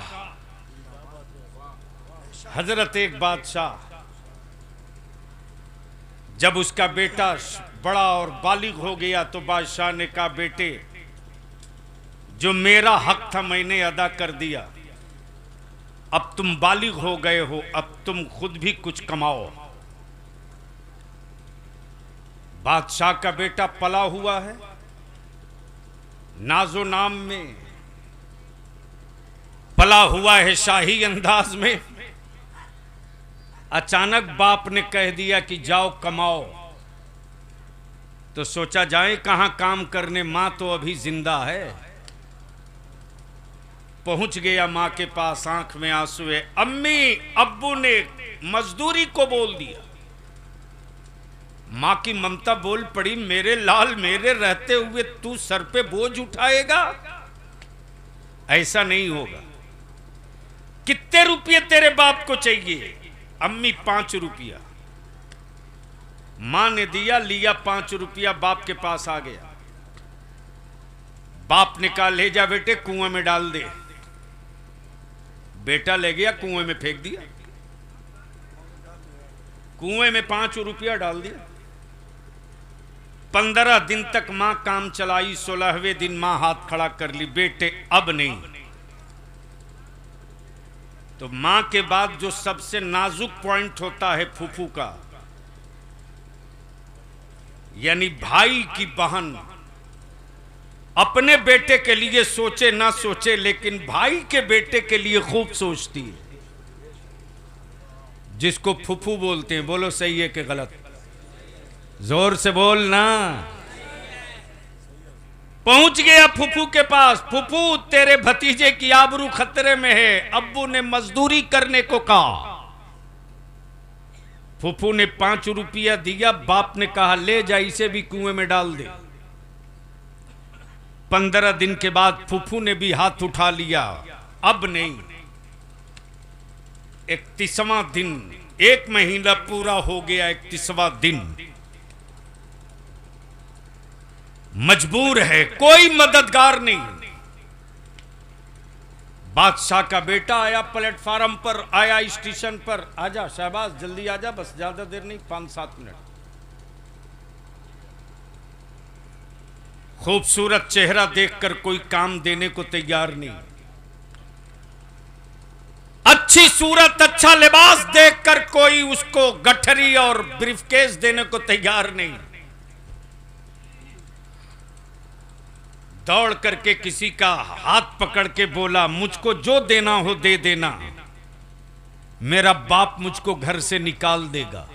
हजरत एक बादशाह, जब उसका बेटा बड़ा और बालिग हो गया तो बादशाह ने कहा, बेटे जो मेरा हक था मैंने अदा कर दिया, अब तुम बालिग हो गए हो, अब तुम खुद भी कुछ कमाओ। बादशाह का बेटा पला हुआ है नाजो नाम में, पला हुआ है शाही अंदाज में। अचानक बाप ने कह दिया कि जाओ कमाओ, तो सोचा जाए कहां काम करने, मां तो अभी जिंदा है। पहुंच गया मां के पास, आंख में आंसू है। अम्मी अब्बू ने मजदूरी को बोल दिया। मां की ममता बोल पड़ी, मेरे लाल मेरे रहते हुए तू सर पे बोझ उठाएगा, ऐसा नहीं होगा। कितने रुपये तेरे बाप को चाहिए? अम्मी 5 रुपया। मां ने दिया, लिया 5 रुपया, बाप के पास आ गया। बाप ने कहा, ले जा बेटे कुएं में डाल दे। बेटा ले गया, कुएं में फेंक दिया। कुएं में 5 रुपया डाल दिया। 15 दिन तक मां काम चलाई। 16वें दिन मां हाथ खड़ा कर ली, बेटे अब नहीं। तो मां के बाद जो सबसे नाजुक पॉइंट होता है फूफू का, यानी भाई की बहन, अपने बेटे के लिए सोचे ना सोचे लेकिन भाई के बेटे के लिए खूब सोचती है, जिसको फूफू बोलते हैं। बोलो सही है कि गलत? जोर से बोलना। पहुंच गया फूफू के पास। फूफू तेरे भतीजे की आबरू खतरे में है, अब्बू ने मजदूरी करने को कहा। फूफू ने 5 रुपया दिया। बाप ने कहा, ले जा इसे भी कुएं में डाल दे। 15 दिन के बाद फूफू ने भी हाथ उठा लिया, अब नहीं। 31वां दिन, 1 महीना पूरा हो गया। 31वां दिन मजबूर है, कोई मददगार नहीं। बादशाह का बेटा आया प्लेटफार्म पर, आया स्टेशन पर। आजा शहबाज, जल्दी आजा, बस ज्यादा देर नहीं, 5-7 मिनट। खूबसूरत चेहरा देखकर कोई काम देने को तैयार नहीं। अच्छी सूरत, अच्छा लिबास देखकर कोई उसको गठरी और ब्रीफकेस देने को तैयार नहीं। दौड़ करके किसी का हाथ पकड़ के बोला, मुझको जो देना हो दे देना, मेरा बाप मुझको घर से निकाल देगा।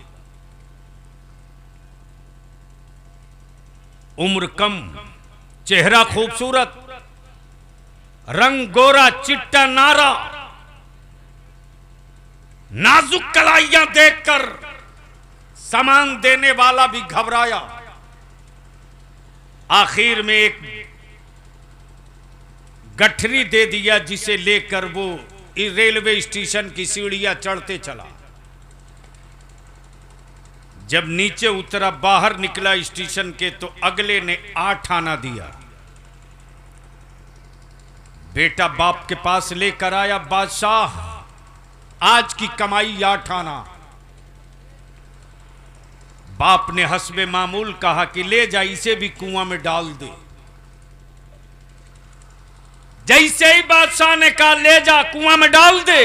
उम्र कम, चेहरा खूबसूरत, रंग गोरा, चिट्टा नारा, नाजुक कलाइयां देखकर सामान देने वाला भी घबराया। आखिर में एक गठरी दे दिया, जिसे लेकर वो रेलवे स्टेशन की सीढ़ियां चढ़ते चला। जब नीचे उतरा, बाहर निकला स्टेशन के, तो अगले ने 8 आना दिया। बेटा बाप के पास लेकर आया, बादशाह आज की कमाई 8 आना। बाप ने हस्बे मामूल कहा कि ले जा इसे भी कुआं में डाल दे। जैसे ही बादशाह ने कहा ले जा कुआं में डाल दे,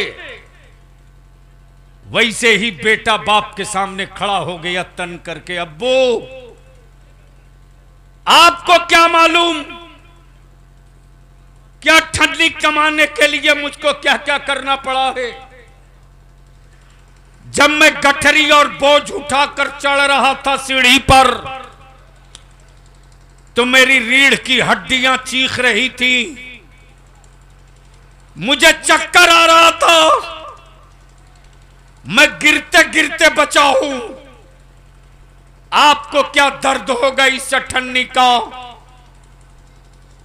वैसे ही बेटा बाप के सामने खड़ा हो गया तन करके, अब्बू आपको क्या मालूम क्या ठंडी कमाने के लिए मुझको क्या क्या करना पड़ा है। जब मैं गठरी और बोझ उठाकर चढ़ रहा था सीढ़ी पर, तो मेरी रीढ़ की हड्डियां चीख रही थी, मुझे चक्कर आ रहा था, मैं गिरते गिरते बचा हूं। आपको क्या दर्द होगा इस अठन्नी का?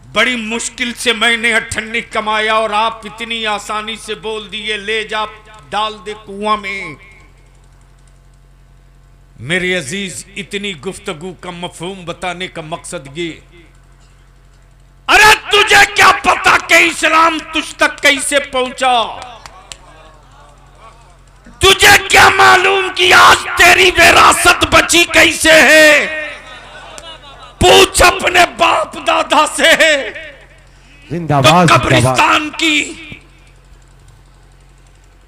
बड़ी मुश्किल से मैंने अठन्नी कमाया और आप इतनी आसानी से बोल दिए ले जा डाल दे कुआं में। मेरे अजीज, इतनी गुफ्तगू का मफहूम बताने का मकसद ये, अरे तुझे क्या पता कि इस्लाम तुझ तक कैसे पहुंचा? तुझे क्या मालूम कि आज तेरी विरासत बची कैसे है? पूछ अपने बाप दादा से। जिंदाबाद तो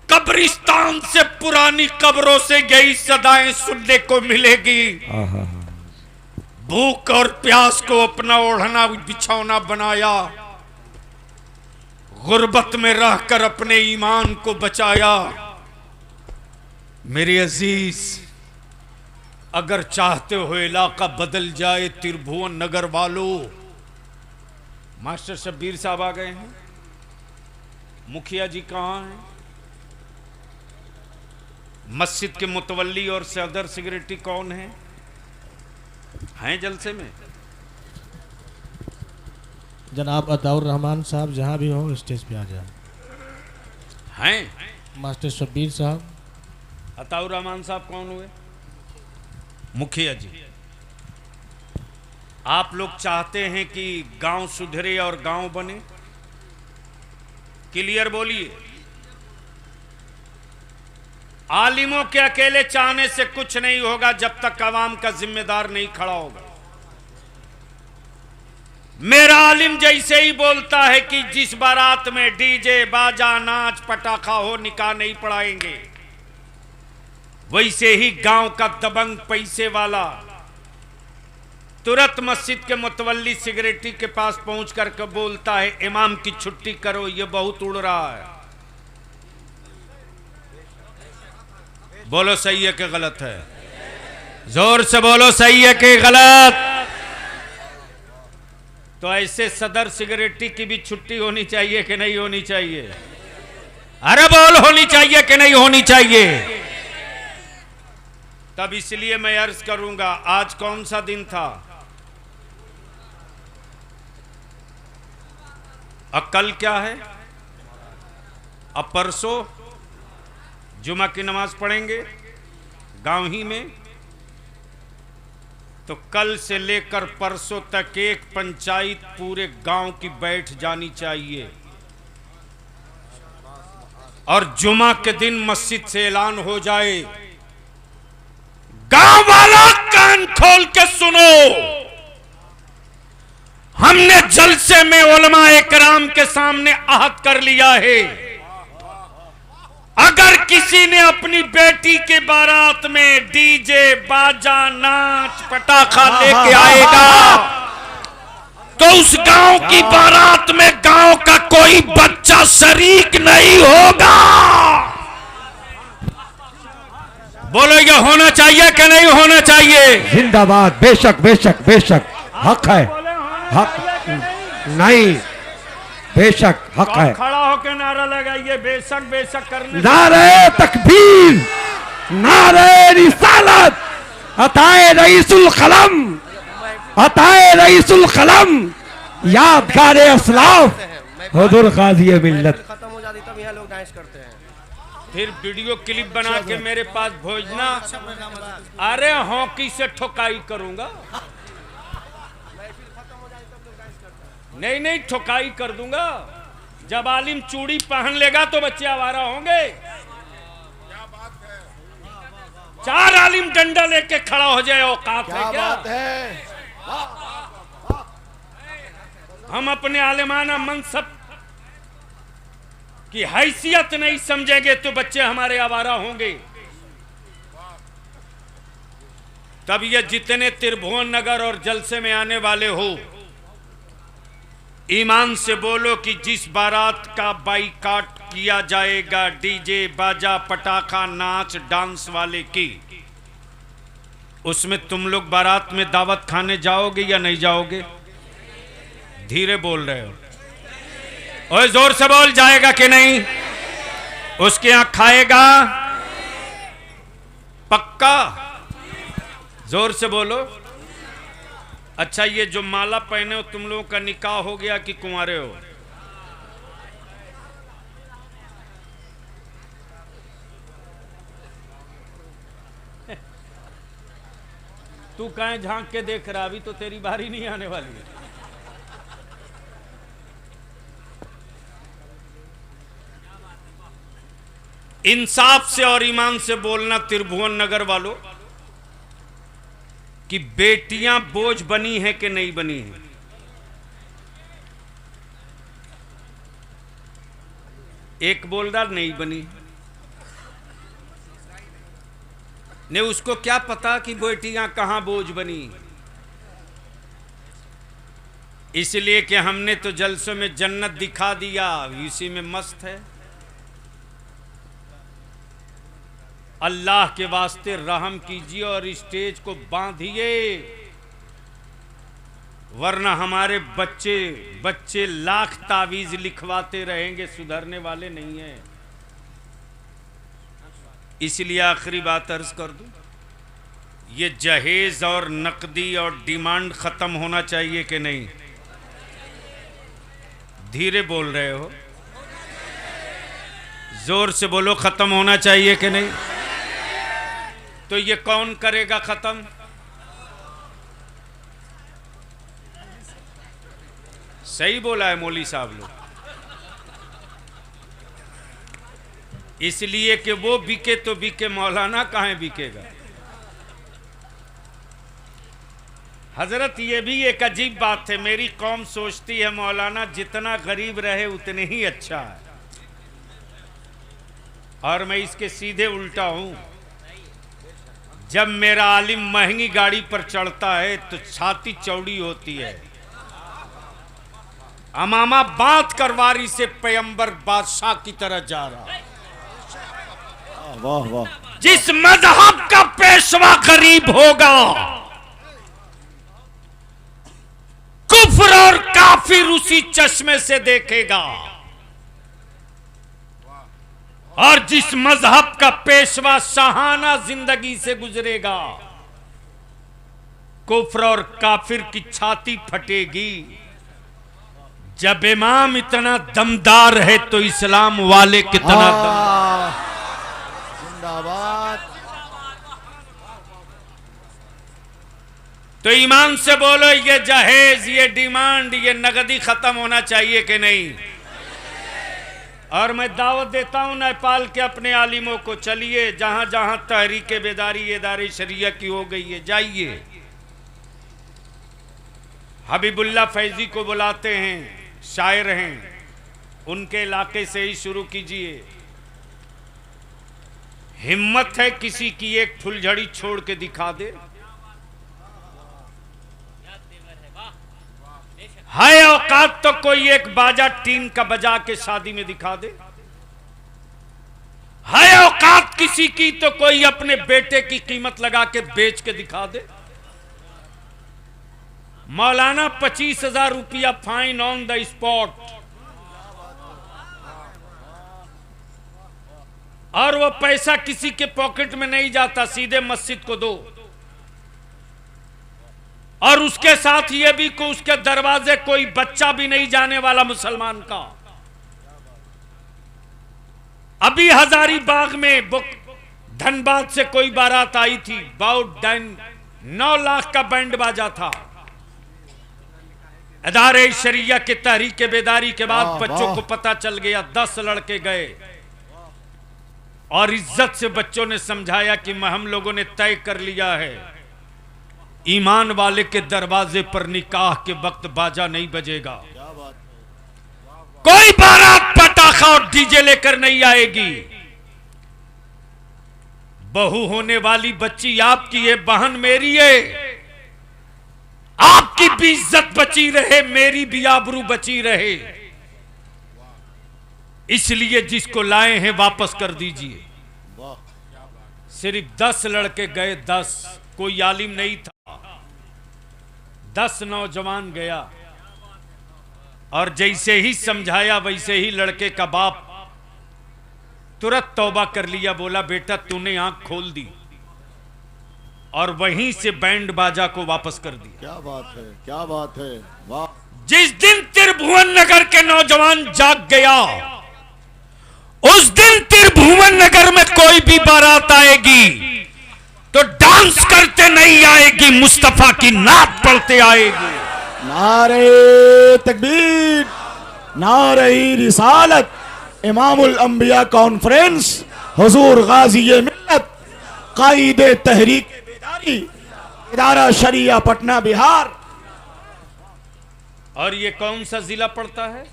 कब्रिस्तान से पुरानी कब्रों से यही सदाएं सुनने को मिलेगी। भूख और प्यास को अपना ओढ़ना बिछौना बनाया, गुर्बत में रहकर अपने ईमान को बचाया। मेरे अजीज, अगर चाहते हो इलाका बदल जाए त्रिभुवन नगर वालों, मास्टर शब्बीर साहब आ गए हैं, मुखिया जी कहां हैं, मस्जिद के मुतवल्ली और सदर सेक्रेटरी कौन है? हैं जलसे में? जनाब अताउर रहमान साहब जहां भी हो स्टेज पे आ जाए। हैं मास्टर शब्बीर साहब। अताउर रहमान साहब कौन हुए? मुखिया जी। आप लोग चाहते हैं कि गांव सुधरे और गांव बने? क्लियर बोलिए। आलिमों के अकेले चाहने से कुछ नहीं होगा जब तक अवाम का जिम्मेदार नहीं खड़ा होगा। मेरा आलिम जैसे ही बोलता है कि जिस बारात में डीजे बाजा नाच पटाखा हो निकाह नहीं पढ़ाएंगे, वैसे ही गांव का दबंग पैसे वाला तुरंत मस्जिद के मुतवल्ली सेक्रेटरी के पास पहुंच करके बोलता है इमाम की छुट्टी करो, ये बहुत उड़ रहा है। बोलो सही है कि गलत है? जोर से बोलो सही है कि गलत? तो ऐसे सदर सेक्रेटरी की भी छुट्टी होनी चाहिए कि नहीं होनी चाहिए? अरे बोल, होनी चाहिए कि नहीं होनी चाहिए? तब इसलिए मैं अर्ज करूंगा, आज कौन सा दिन था? अब कल क्या है? अब परसों जुमा की नमाज पढ़ेंगे गांव ही में। तो कल से लेकर परसों तक एक पंचायत पूरे गांव की बैठ जानी चाहिए और जुमा के दिन मस्जिद से ऐलान हो जाए, गांव वाला कान खोल के सुनो, हमने जलसे में उलमा इकराम के सामने अहद कर लिया है, अगर किसी ने अपनी बेटी के बारात में डीजे बाजा नाच पटाखा लेके आएगा तो उस गांव की बारात में गांव का कोई बच्चा शरीक नहीं होगा। बोलो, ये होना चाहिए कि नहीं होना चाहिए? जिंदाबाद। बेशक बेशक बेशक, हक है, हक नहीं, बेशक हक है। खड़ा होकर नारा लगाइए, बेशक बेशक करने। नारे तकबीर, नारे रिसालत, अताए रईसुल कलम, अताए रईसुल कलम, यादगार असलाफ, हुजूर गाजी मिल्लत। खत्म हो जाती तब यहाँ लोग डांस करते हैं। फिर वीडियो क्लिप बना के मेरे पास भेजना। अरे हॉकी से ठोकाई करूंगा, नहीं नहीं ठोकाई कर दूंगा। जब आलिम चूड़ी पहन लेगा तो बच्चे आवारा होंगे। 4 आलिम डंडा लेके खड़ा हो जाए, औकात है क्या? बात है। हम अपने आलिमाना मनसब की हैसियत नहीं समझेंगे तो बच्चे हमारे आवारा होंगे। तब ये जितने त्रिभुवन नगर और जलसे में आने वाले हो, ईमान से बोलो कि जिस बारात का बाइकाट किया जाएगा डीजे बाजा पटाखा नाच डांस वाले की, उसमें तुम लोग बारात में दावत खाने जाओगे या नहीं जाओगे? धीरे बोल रहे हो, ओए जोर से बोल, जाएगा कि नहीं? उसके यहां खाएगा पक्का? जोर से बोलो। अच्छा, ये जो माला पहने हो तुम लोगों का निकाह हो गया कि कुंवारे हो? तू कहीं झांक के देख रहा, अभी तो तेरी बारी नहीं आने वाली है। इंसाफ से और ईमान से बोलना त्रिभुवन नगर वालों कि बेटियां बोझ बनी हैं कि नहीं बनी हैं। एक बोल रहा नहीं बनी, ने उसको क्या पता कि बेटियां कहां बोझ बनी। इसलिए कि हमने तो जलसों में जन्नत दिखा दिया, इसी में मस्त है। अल्लाह के वास्ते रहम कीजिए और स्टेज को बांधिए, वरना हमारे बच्चे लाख तावीज लिखवाते रहेंगे, सुधरने वाले नहीं हैं। इसलिए आखिरी बात अर्ज कर दूं, ये जहेज और नकदी और डिमांड खत्म होना चाहिए कि नहीं? धीरे बोल रहे हो, जोर से बोलो, खत्म होना चाहिए कि नहीं? तो ये कौन करेगा खत्म? सही बोला है मौली साहब लोग। इसलिए कि वो बिके तो बिके, मौलाना कहाँ बिकेगा? हजरत, ये भी एक अजीब बात है। मेरी कौम सोचती है मौलाना जितना गरीब रहे उतने ही अच्छा है, और मैं इसके सीधे उल्टा हूं। जब मेरा आलिम महंगी गाड़ी पर चढ़ता है तो छाती चौड़ी होती है, अमामा बात करवारी से पैगंबर बादशाह की तरह जा रहा है। वाह वाह। जिस मजहब का पेशवा गरीब होगा, कुफ्र और काफिर उसी चश्मे से देखेगा, और जिस मजहब का पेशवा शाहाना जिंदगी से गुजरेगा, कुफ्र और काफिर की छाती फटेगी। जब इमाम इतना दमदार है तो इस्लाम वाले कितना जिंदाबाद। तो ईमान से बोलो, ये जहेज, ये डिमांड, ये नगदी खत्म होना चाहिए कि नहीं? और मैं दावत देता हूं नेपाल के अपने आलिमों को, चलिए जहां जहां तहरीक बेदारी इदारे शरिया की हो गई है, जाइए। हबीबुल्लाह फैजी को बुलाते हैं, शायर हैं, उनके इलाके से ही शुरू कीजिए। हिम्मत है किसी की एक फुलझड़ी छोड़ के दिखा दे? है औकात तो कोई एक बाजा टीन का बजा के शादी में दिखा दे? है औकात किसी की तो कोई अपने बेटे की कीमत लगा के बेच के दिखा दे? मौलाना 25,000 रुपया फाइन ऑन द स्पॉट, और वो पैसा किसी के पॉकेट में नहीं जाता, सीधे मस्जिद को दो। और उसके साथ ये भी कि उसके दरवाजे कोई बच्चा भी नहीं जाने वाला मुसलमान का। अभी हजारीबाग में धनबाद से कोई बारात आई थी, अबाउट 9 लाख का बैंड बाजा था। इदारे शरिया के तहरीक बेदारी के बाद बच्चों को पता चल गया, 10 लड़के गए और इज्जत से बच्चों ने समझाया कि हम लोगों ने तय कर लिया है, ईमान वाले के दरवाजे पर निकाह के वक्त बाजा नहीं बजेगा, कोई बारात पटाखा और डीजे लेकर नहीं आएगी। बहू होने वाली बच्ची आपकी है, बहन मेरी है। आपकी भी इज्जत बची रहे, मेरी भी आबरू बची रहे, इसलिए जिसको लाए हैं वापस कर दीजिए। सिर्फ 10 लड़के गए, 10, कोई आलिम नहीं था, 10 नौजवान गया, और जैसे ही समझाया वैसे ही लड़के का बाप तुरंत तौबा कर लिया, बोला बेटा तूने आंख खोल दी, और वहीं से बैंड बाजा को वापस कर दिया। क्या बात है, क्या बात है, वाह। जिस दिन त्रिभुवन नगर के नौजवान जाग गया, उस दिन त्रिभुवन नगर में कोई भी बारात आएगी तो डांस करते नहीं आएगी, मुस्तफा की नात पढ़ते आएगी। नारे तकबीर, नारे रिसालत, इमामुल अंबिया कॉन्फ्रेंस, हुजूर गाजी मिल्लत, कायदे तहरीक बेदारी, इदारा शरिया पटना बिहार। और ये कौन सा जिला पड़ता है?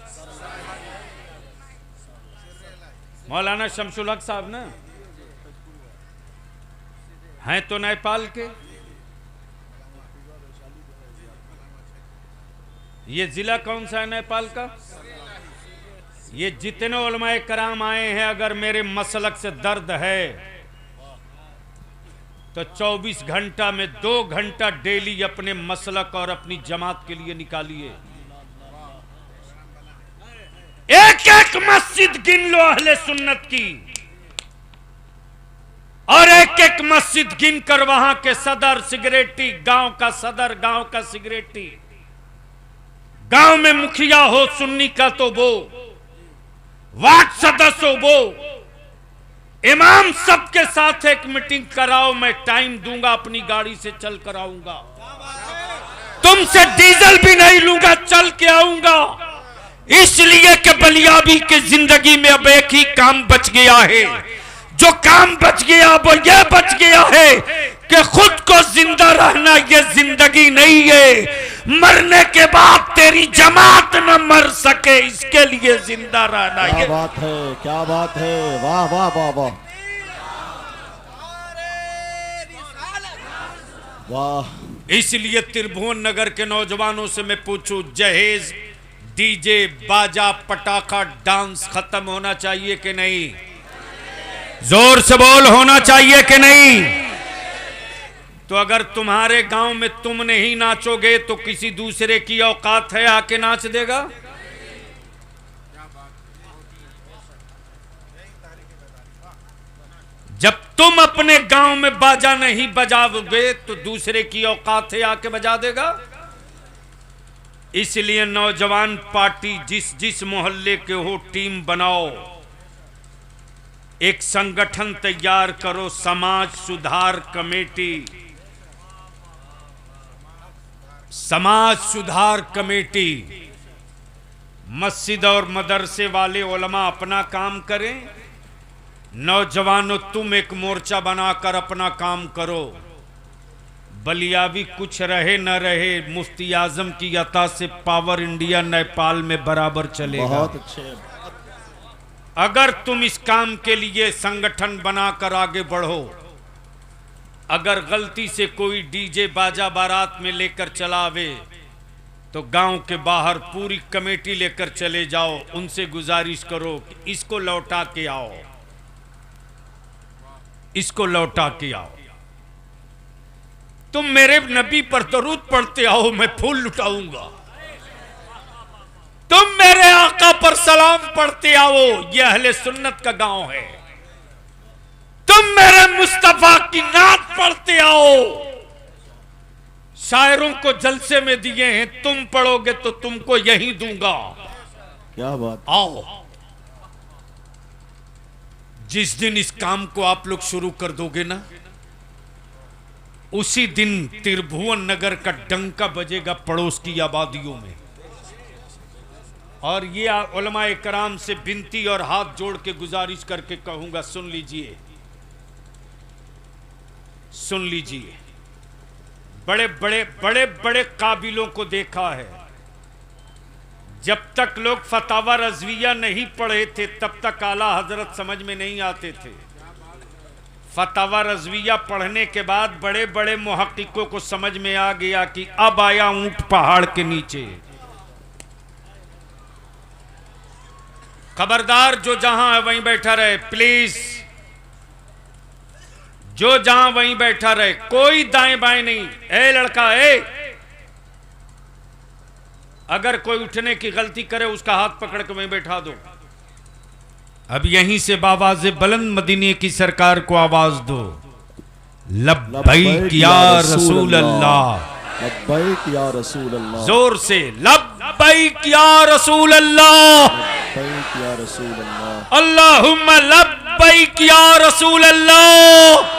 मौलाना शमसुल हक साहब ना हैं तो नेपाल के। ये जिला कौन सा है नेपाल का? ये जितने उलमाए कराम आए हैं, अगर मेरे मसलक से दर्द है तो 24 घंटा में 2 घंटा डेली अपने मसलक और अपनी जमात के लिए निकालिए। एक एक मस्जिद गिन लो अहले सुन्नत की, और एक एक मस्जिद गिनकर वहां के सदर सिगरेटी, गांव का सदर, गांव का सिगरेटी, गांव में मुखिया हो सुन्नी का तो वो, वार्ड सदस्य हो वो, इमाम सबके साथ एक मीटिंग कराओ, मैं टाइम दूंगा, अपनी गाड़ी से चल कर आऊंगा, तुमसे डीजल भी नहीं लूंगा, चल के आऊंगा। इसलिए कि बलियाबी की जिंदगी में अब एक ही काम बच गया है। जो काम बच गया वो ये बच गया है कि खुद को जिंदा रहना ये जिंदगी नहीं है, मरने के बाद तेरी जमात न मर सके इसके लिए जिंदा रहना। क्या ये बात है, क्या बात है, वाह वाह वाह वाह वाह। इसलिए त्रिभुवन नगर के नौजवानों से मैं पूछूं, जहेज, डीजे, बाजा, पटाखा, डांस खत्म होना चाहिए कि नहीं? जोर से बोल, होना चाहिए कि नहीं? तो अगर तुम्हारे गांव में तुम नहीं नाचोगे तो किसी दूसरे की औकात है आके नाच देगा? जब तुम अपने गांव में बाजा नहीं बजाओगे तो दूसरे की औकात है आके बजा देगा? इसलिए नौजवान पार्टी जिस जिस मोहल्ले के हो, टीम बनाओ, एक संगठन तैयार करो, समाज सुधार कमेटी, समाज सुधार कमेटी। मस्जिद और मदरसे वाले उलमा अपना काम करें, नौजवानों तुम एक मोर्चा बनाकर अपना काम करो। बलियाबी कुछ रहे न रहे, मुफ्ती आजम की अता से पावर इंडिया नेपाल में बराबर चलेगा। बहुत अच्छे। अगर तुम इस काम के लिए संगठन बनाकर आगे बढ़ो, अगर गलती से कोई डीजे बाजा बारात में लेकर चलावे तो गांव के बाहर पूरी कमेटी लेकर चले जाओ, उनसे गुजारिश करो कि इसको लौटा के आओ, इसको लौटा के आओ। तुम मेरे नबी पर दरूद पढ़ते आओ, मैं फूल लुटाऊंगा। तुम मेरे आका पर सलाम पढ़ते आओ, यह अहले सुन्नत का गांव है। तुम मेरे मुस्तफा की नात पढ़ते आओ, शायरों को जलसे में दिए हैं, तुम पढ़ोगे तो तुमको यही दूंगा। क्या बात। आओ, जिस दिन इस काम को आप लोग शुरू कर दोगे ना, उसी दिन त्रिभुवन नगर का डंका बजेगा पड़ोस की आबादियों में। और ये उलमाए कराम से विनती और हाथ जोड़ के गुजारिश करके कहूंगा, सुन लीजिए, सुन लीजिए। बड़े बड़े बड़े बड़े काबिलों को देखा है, जब तक लोग फतावा रज़विया नहीं पढ़े थे तब तक आला हजरत समझ में नहीं आते थे। फतावा रज़विया पढ़ने के बाद बड़े बड़े मुहक्किकों को समझ में आ गया कि अब आया ऊंट पहाड़ के नीचे। खबरदार, जो जहां है वहीं बैठा रहे प्लीज, जो जहां वहीं बैठा रहे, कोई दाएं बाएं नहीं। ए लड़का, ए, अगर कोई उठने की गलती करे उसका हाथ पकड़ के वहीं बैठा दो। अब यहीं से बावाज़े बुलंद मदीने की सरकार को आवाज दो, लब्बैक या रसूल अल्लाह, लब्बैक या रसूल अल्लाह, जोर से लब्बैक या रसूल अल्लाह, लब्बैक या रसूल अल्लाह, अल्लाहुम्मा लब्बैक या रसूल अल्लाह।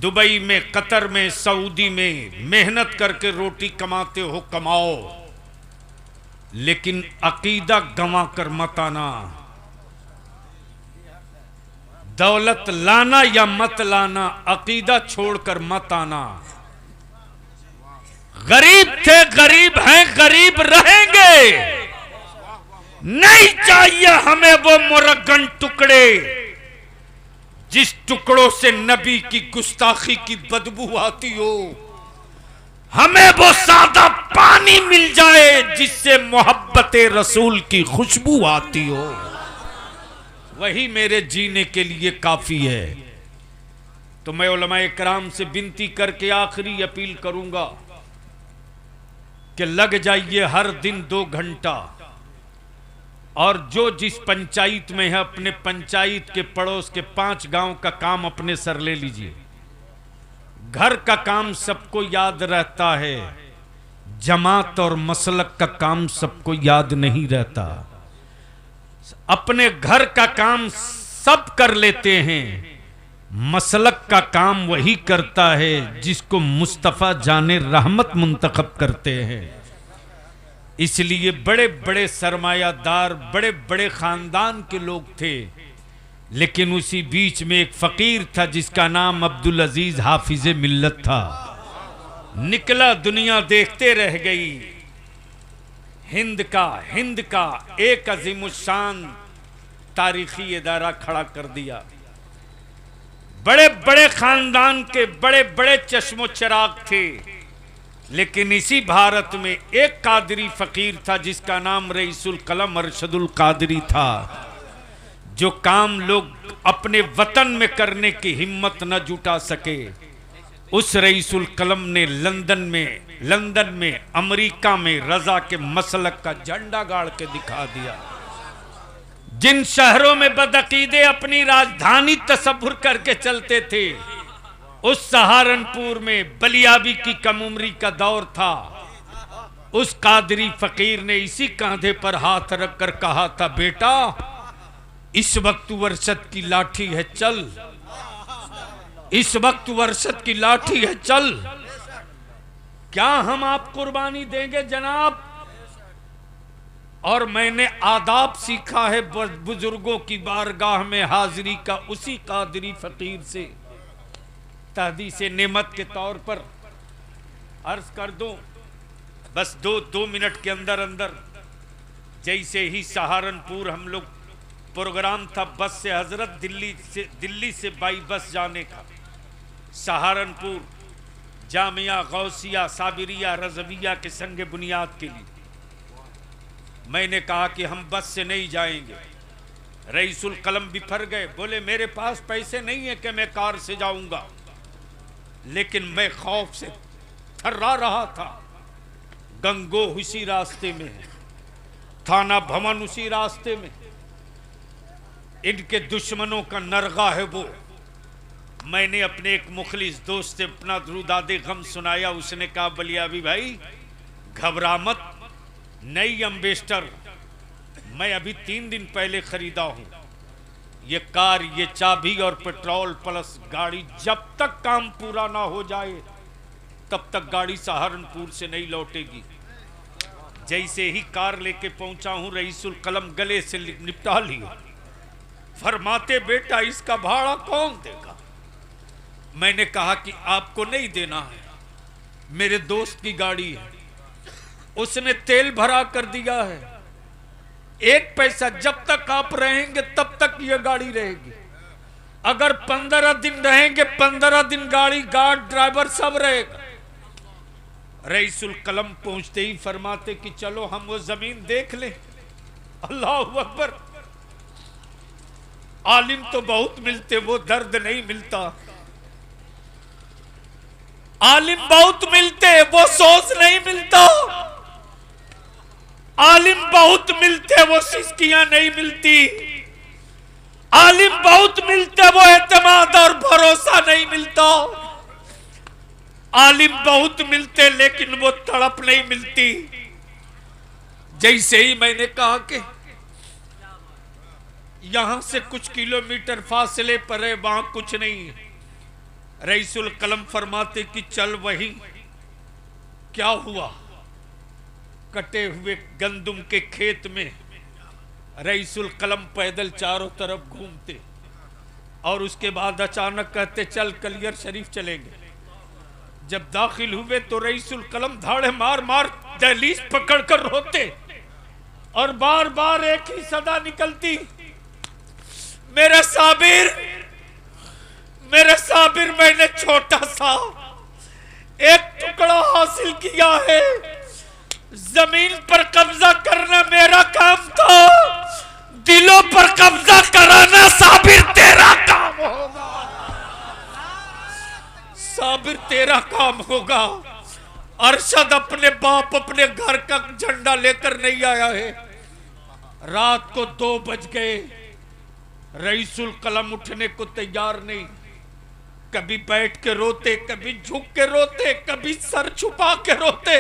दुबई में, कतर में, सऊदी में मेहनत करके रोटी कमाते हो, कमाओ, लेकिन अकीदा गंवा कर मत आना। दौलत लाना या मत लाना, अकीदा छोड़कर मत आना। गरीब थे, गरीब हैं, गरीब रहेंगे। नहीं चाहिए हमें वो मुरगन टुकड़े जिस टुकड़ों से नबी की गुस्ताखी की बदबू आती हो। हमें वो सादा पानी मिल जाए जिससे मोहब्बत रसूल की खुशबू आती हो। वही मेरे जीने के लिए काफी है। तो मैं उलमाए कराम से विनती करके आखिरी अपील करूंगा कि लग जाइए हर दिन 2 घंटा, और जो जिस पंचायत में है अपने पंचायत के पड़ोस के 5 गांव का काम अपने सर ले लीजिए। घर का काम सबको याद रहता है, जमात और मसलक का काम सबको याद नहीं रहता। अपने घर का काम सब कर लेते हैं, मसलक का काम वही करता है जिसको मुस्तफा जाने रहमत मुंतखब करते हैं। इसलिए बड़े बड़े सरमायादार, बड़े बड़े खानदान के लोग थे, लेकिन उसी बीच में एक फकीर था जिसका नाम अब्दुल अजीज हाफिज मिल्लत था। निकला, दुनिया देखते रह गई। हिंद का एक अजीमुशान तारीखी इदारा खड़ा कर दिया। बड़े बड़े खानदान के बड़े बड़े चश्मो चिराग थे, लेकिन इसी भारत में एक कादरी फकीर था जिसका नाम रईसुल कलम अरशदुल कादरी था। जो काम लोग अपने वतन में करने की हिम्मत न जुटा सके, उस रईसुल कलम ने लंदन में, अमेरिका में रजा के मसलक का झंडा गाड़ के दिखा दिया। जिन शहरों में बदअकीदे अपनी राजधानी तसव्वुर करके चलते थे, उस सहारनपुर में बलियाबी की कम उम्री का दौर था। उस कादरी फकीर ने इसी कांधे पर हाथ रखकर कहा था, बेटा इस वक्त वर्षत की लाठी है, चल। इस वक्त वर्षत की लाठी है, चल। क्या हम आप कुर्बानी देंगे जनाब? और मैंने आदाब सीखा है बुजुर्गों की बारगाह में हाजिरी का उसी कादरी फकीर से। तहदीस नेमत के तौर पर अर्ज कर दूं, बस दो मिनट के अंदर अंदर, जैसे ही सहारनपुर हम लोग प्रोग्राम था बस से हजरत दिल्ली से बाई बस जाने का, सहारनपुर जामिया गौसिया साबिरिया रजविया के संग बुनियाद के लिए मैंने कहा कि हम बस से नहीं जाएंगे। रईसुल कलम बिफर गए, बोले मेरे पास पैसे नहीं है कि मैं कार से जाऊंगा, लेकिन मैं खौफ से थर्रा रहा था। गंगो उसी रास्ते में है, थाना भवन उसी रास्ते में, इनके दुश्मनों का नरगा है वो। मैंने अपने एक मुखलिस दोस्त से अपना दरूदादे गम सुनाया। उसने कहा, बलियाबी भाई घबरा मत, नई एम्बेसडर मैं अभी 3 दिन पहले खरीदा हूं। ये कार, ये चाबी और पेट्रोल प्लस गाड़ी, जब तक काम पूरा ना हो जाए तब तक गाड़ी सहारनपुर से नहीं लौटेगी। जैसे ही कार लेके पहुंचा हूं, रईसुल कलम गले से निपटा लिया। फरमाते, बेटा इसका भाड़ा कौन देगा? मैंने कहा कि आपको नहीं देना है, मेरे दोस्त की गाड़ी है, उसने तेल भरा कर दिया है। 1 पैसा जब तक आप रहेंगे तब तक ये गाड़ी रहेगी। अगर 15 दिन रहेंगे, 15 दिन गाड़ी, गार्ड, ड्राइवर सब रहेगा। रईसुल कलम पहुंचते ही फरमाते कि चलो हम वो जमीन देख लें। अल्लाह अकबर। आलिम तो बहुत मिलते, वो दर्द नहीं मिलता। आलिम बहुत मिलते, वो सोच नहीं मिलता। आलिम बहुत मिलते, वो सिस्कियां नहीं मिलती। आलिम बहुत मिलते, वो एतमाद और भरोसा नहीं मिलता। आलिम बहुत मिलते, लेकिन वो तड़प नहीं मिलती। जैसे ही मैंने कहा कि यहां से कुछ किलोमीटर फासले पर है, वहां कुछ नहीं है, रईसुल कलम फरमाते कि चल वही। क्या हुआ? कटे हुए गंदुम के खेत में रईसुल कलम पैदल चारों तरफ घूमते और उसके बाद अचानक कहते चल कलियर शरीफ चलेंगे। जब दाखिल हुए तो रईसुल कलम धाड़े मार मार दहलीज पकड़कर रोते और बार बार एक ही सदा निकलती, मेरे साबिर, मेरे साबिर, मैंने छोटा सा एक टुकड़ा हासिल किया है, जमीन पर कब्जा करना मेरा काम था, दिलों पर कब्जा कराना साबिर तेरा काम होगा, साबिर तेरा काम होगा। अरशद अपने बाप अपने घर का झंडा लेकर नहीं आया है। रात को 2 बज गए, रईसुल कलम उठने को तैयार नहीं। कभी बैठ के रोते, कभी झुक के रोते, कभी सर छुपा के रोते।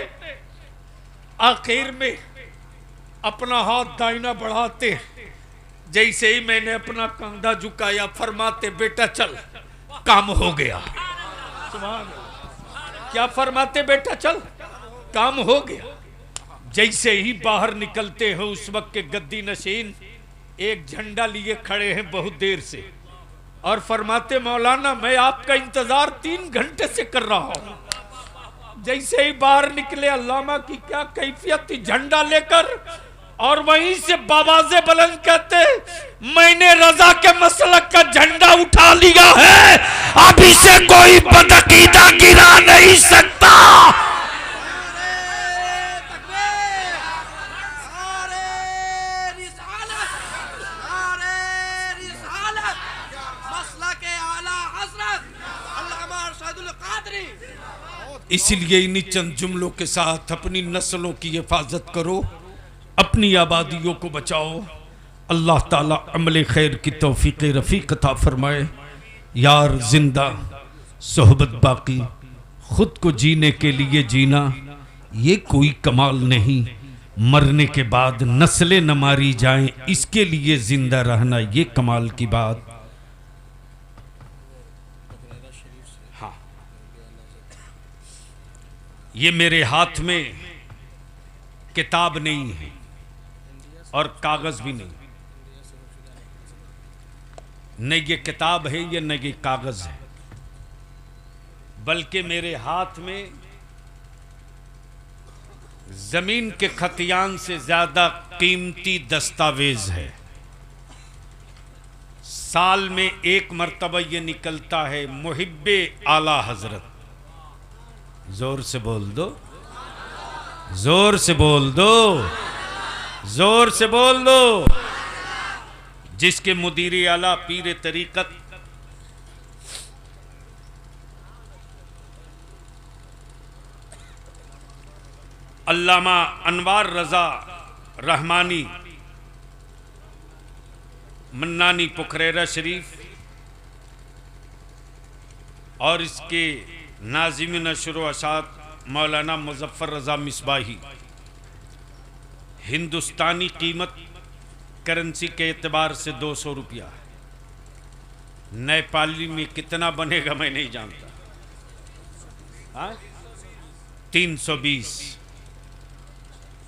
आखिर में अपना हाथ दाहिना बढ़ाते, जैसे ही मैंने अपना कंधा झुकाया फरमाते बेटा चल, काम हो गया। क्या फरमाते? बेटा चल, काम हो गया। जैसे ही बाहर निकलते हैं उस वक्त के गद्दी नशीन एक झंडा लिए खड़े हैं बहुत देर से और फरमाते मौलाना मैं आपका इंतजार 3 घंटे से कर रहा हूं। जैसे ही बाहर निकले अल्लामा की क्या कैफियत थी, झंडा लेकर, और वहीं से बाबाजे बुलंद कहते मैंने रजा के मसलक का झंडा उठा लिया है, अब इसे कोई बदअकीदा गिरा नहीं सकता। इसलिए इन्हीं चंद जुमलों के साथ अपनी नस्लों की हिफाजत करो, अपनी आबादियों को बचाओ। अल्लाह ताला अमल खैर की तौफीक रफ़ीक अता फरमाए। यार जिंदा सोहबत बाकी, खुद को जीने के लिए जीना ये कोई कमाल नहीं, मरने के बाद नस्लें न मारी जाएं इसके लिए जिंदा रहना ये कमाल की बात। हाँ, ये मेरे हाथ में किताब नहीं है और कागज भी नहीं, न ये किताब है ये न ये कागज है, बल्कि मेरे हाथ में जमीन के खतियान से ज्यादा कीमती दस्तावेज है। साल में 1 मर्तबा ये निकलता है, मुहिब्बे आला हजरत। जोर से बोल दो, जोर से बोल दो, जोर से बोल दो। जिसके मुदीर आला पीर तरीकत अल्लामा अनवार रजा रहमानी मन्नानी पुखरेरा शरीफ और इसके नाजिम नशर अशात मौलाना मुजफ्फर रजा मिसबाही, हिंदुस्तानी कीमत करेंसी के एतबार से 200 रुपया है। नेपाली में कितना बनेगा मैं नहीं जानता। हाँ, 320।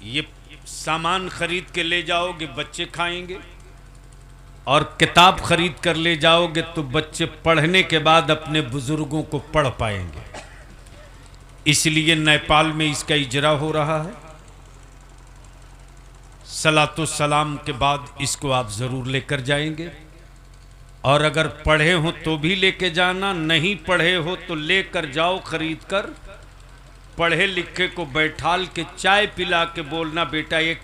ये सामान खरीद के ले जाओगे बच्चे खाएंगे, और किताब खरीद कर ले जाओगे तो बच्चे पढ़ने के बाद अपने बुजुर्गों को पढ़ पाएंगे। इसलिए नेपाल में इसका इजरा हो रहा है। सलातो सलाम के बाद इसको आप ज़रूर लेकर जाएंगे, और अगर पढ़े हो तो भी लेके जाना, नहीं पढ़े हो तो लेकर जाओ खरीद कर। पढ़े लिखे को बैठाल के चाय पिला के बोलना बेटा एक